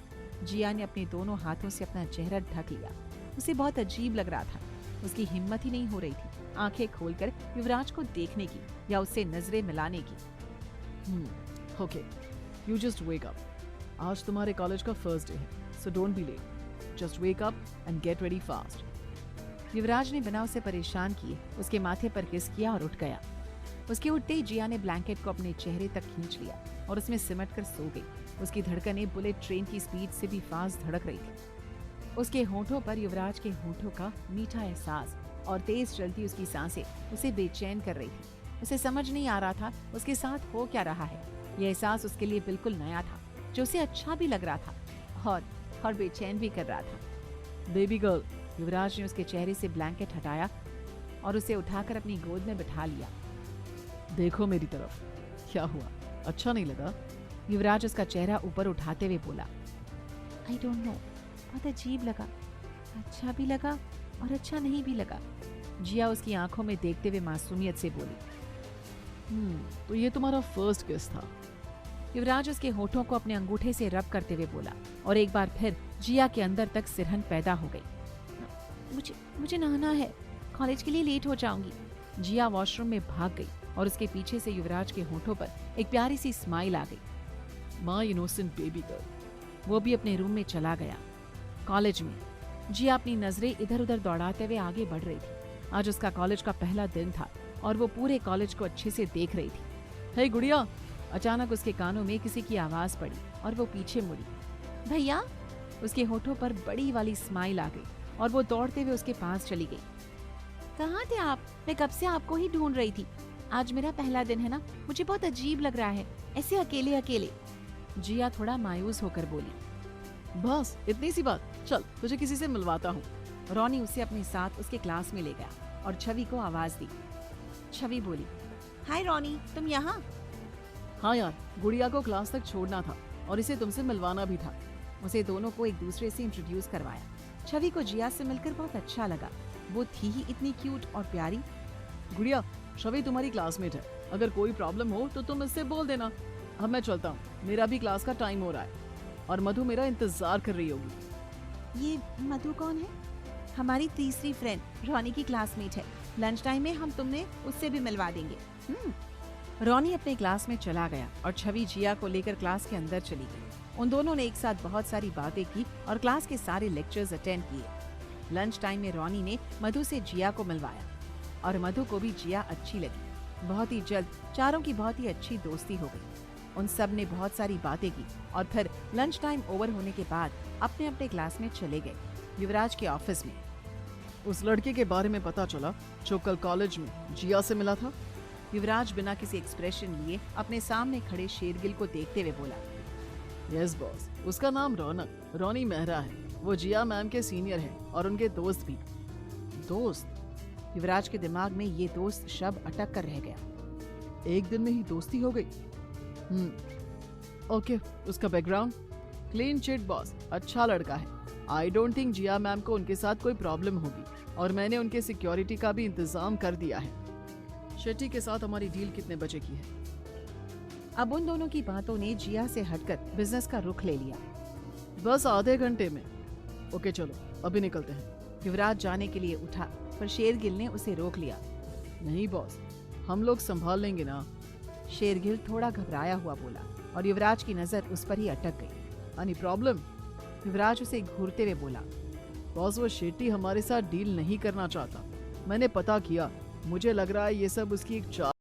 जिया ने अपने दोनों हाथों से अपना चेहरा ढक लिया। उसे बहुत अजीब लग रहा था। उसकी हिम्मत ही नहीं हो रही थी आंखें खोलकर युवराज को देखने की या उससे नजरें मिलाने की। Okay. You just wake up. आज तुम्हारे कॉलेज का फर्स्ट डे है, so don't be late. Just wake up and get ready fast. युवराज ने बिना उसे परेशान किए उसके माथे पर किस किया और उठ गया। उसके उठते ही जिया ने ब्लैंकेट को अपने चेहरे तक खींच लिया और उसमें सिमट कर सो गई। उसकी धड़कनें बुलेट ट्रेन की स्पीड से भी फास्ट धड़क रही थी। उसके होठों पर युवराज के होठों का मीठा एहसास और तेज चलती उसकी सांसें उसे बेचैन कर रही थी। उसे समझ नहीं आ रहा था उसके साथ हो क्या रहा है। यह एहसास उसके लिए बिल्कुल नया था, जो उसे अच्छा भी लग रहा था और बेचैन भी कर रहा था। बेबी गर्ल, युवराज ने उसके चेहरे से ब्लैंकेट हटाया और उसे उठाकर अपनी गोद में बिठा लिया। देखो मेरी तरफ। क्या हुआ, अच्छा नहीं लगा? युवराज उसका चेहरा ऊपर उठाते हुए बोला, आई डोंट नो, बहुत अजीब लगा, अच्छा भी लगा और अच्छा नहीं भी लगा। जिया उसकी आंखों में देखते हुए मासूमियत से बोली, तो ये तुम्हारा फर्स्ट किस था? युवराज उसके होठों को अपने अंगूठे से रब करते हुए बोला और एक बार फिर जिया के अंदर तक सिरहन पैदा हो गई। मुझे नहाना है, कॉलेज के लिए लेट हो जाऊंगी। जिया वॉशरूम में भाग गई और उसके पीछे से युवराज के होठों पर एक प्यारी सी स्माइल आ गई। My innocent baby girl. वो भी अपने रूम में चला गया। कॉलेज में जिया अपनी नजरें इधर उधर दौड़ाते हुए आगे बढ़ रही थी। आज उसका कॉलेज का पहला दिन था और वो पूरे कॉलेज को अच्छे से देख रही थी। हे गुड़िया! अचानक उसके कानों में किसी की आवाज पड़ी और वो पीछे मुड़ी। भैया! उसके होठों पर बड़ी वाली स्माइल आ गई और वो दौड़ते हुए उसके पास चली गई। कहाँ थे आप? मैं कब से आपको ही ढूंढ रही थी। आज मेरा पहला दिन है ना, मुझे बहुत अजीब लग रहा है, ऐसे अकेले अकेले। जिया थोड़ा मायूस होकर बोली। बस इतनी सी बात, चल तुझे किसी से मिलवाता हूँ। रोनी उसे अपने साथ उसके क्लास में ले गया और छवि को आवाज दी। छवि बोली, हाय रोनी, तुम यहाँ? हाँ यार, गुड़िया को क्लास तक छोड़ना था और इसे तुमसे मिलवाना भी था। उसे दोनों को एक दूसरे से इंट्रोड्यूस करवाया। छवि को जिया से मिलकर बहुत अच्छा लगा। वो थी ही इतनी क्यूट और प्यारी। गुड़िया, छवि तुम्हारी क्लासमेट है, अगर कोई प्रॉब्लम हो तो तुम इससे बोल देना। अब मैं चलता हूँ, मेरा भी क्लास का टाइम हो रहा है और मधु मेरा इंतजार कर रही होगी। ये मधु कौन है? हमारी तीसरी फ्रेंड, रोनी की क्लासमेट है। लंच टाइम में हम तुमने उससे भी मिलवा देंगे। रोनी अपने क्लास में चला गया और छवि जिया को लेकर क्लास के अंदर चली गई। उन दोनों ने एक साथ बहुत सारी बातें की और क्लास के सारे लेक्चर्स अटेंड किए। लंच टाइम में रोनी ने मधु से जिया को मिलवाया और मधु को भी जिया अच्छी लगी। बहुत ही जल्द चारों की बहुत ही अच्छी दोस्ती हो गई। उन सब ने बहुत सारी बातें की और फिर लंच टाइम ओवर होने के बाद अपने अपने क्लास में चले गए। युवराज के ऑफिस में उस लड़के के बारे में पता चला जो कल कॉलेज में जिया से मिला था? युवराज बिना किसी एक्सप्रेशन लिए अपने सामने खड़े शेरगिल को देखते हुए बोला। यस बॉस, उसका नाम रोनी मेहरा है। वो जिया मैम के सीनियर है और उनके दोस्त भी। दोस्त? युवराज के दिमाग में ये दोस्त शब्द अटक कर रह गया। एक दिन में ही दोस्ती हो गई? ओके, उसका बैकग्राउंड क्लीन चिट बॉस, अच्छा लड़का है। I don't think Jiya ma'am को उनके साथ कोई प्रॉब्लम होगी और मैंने उनके सिक्योरिटी का भी इंतजाम कर दिया है। शेट्टी के साथ हमारी डील कितने बजे की है? अब उन दोनों की बातों ने जिया से हटकर बिजनेस का रुख ले लिया। बस आधे घंटे में। ओके चलो अभी निकलते हैं। युवराज जाने के लिए उठा, पर शेरगिल ने उसे रोक लिया। नहीं बॉस, हम लोग संभाल लेंगे ना। शेरगिल थोड़ा घबराया हुआ बोला और युवराज की नजर उस पर ही अटक गई। Any problem? युवराज उसे घूरते हुए बोला। बॉस वो शेट्टी हमारे साथ डील नहीं करना चाहता। मैंने पता किया, मुझे लग रहा है ये सब उसकी एक चाल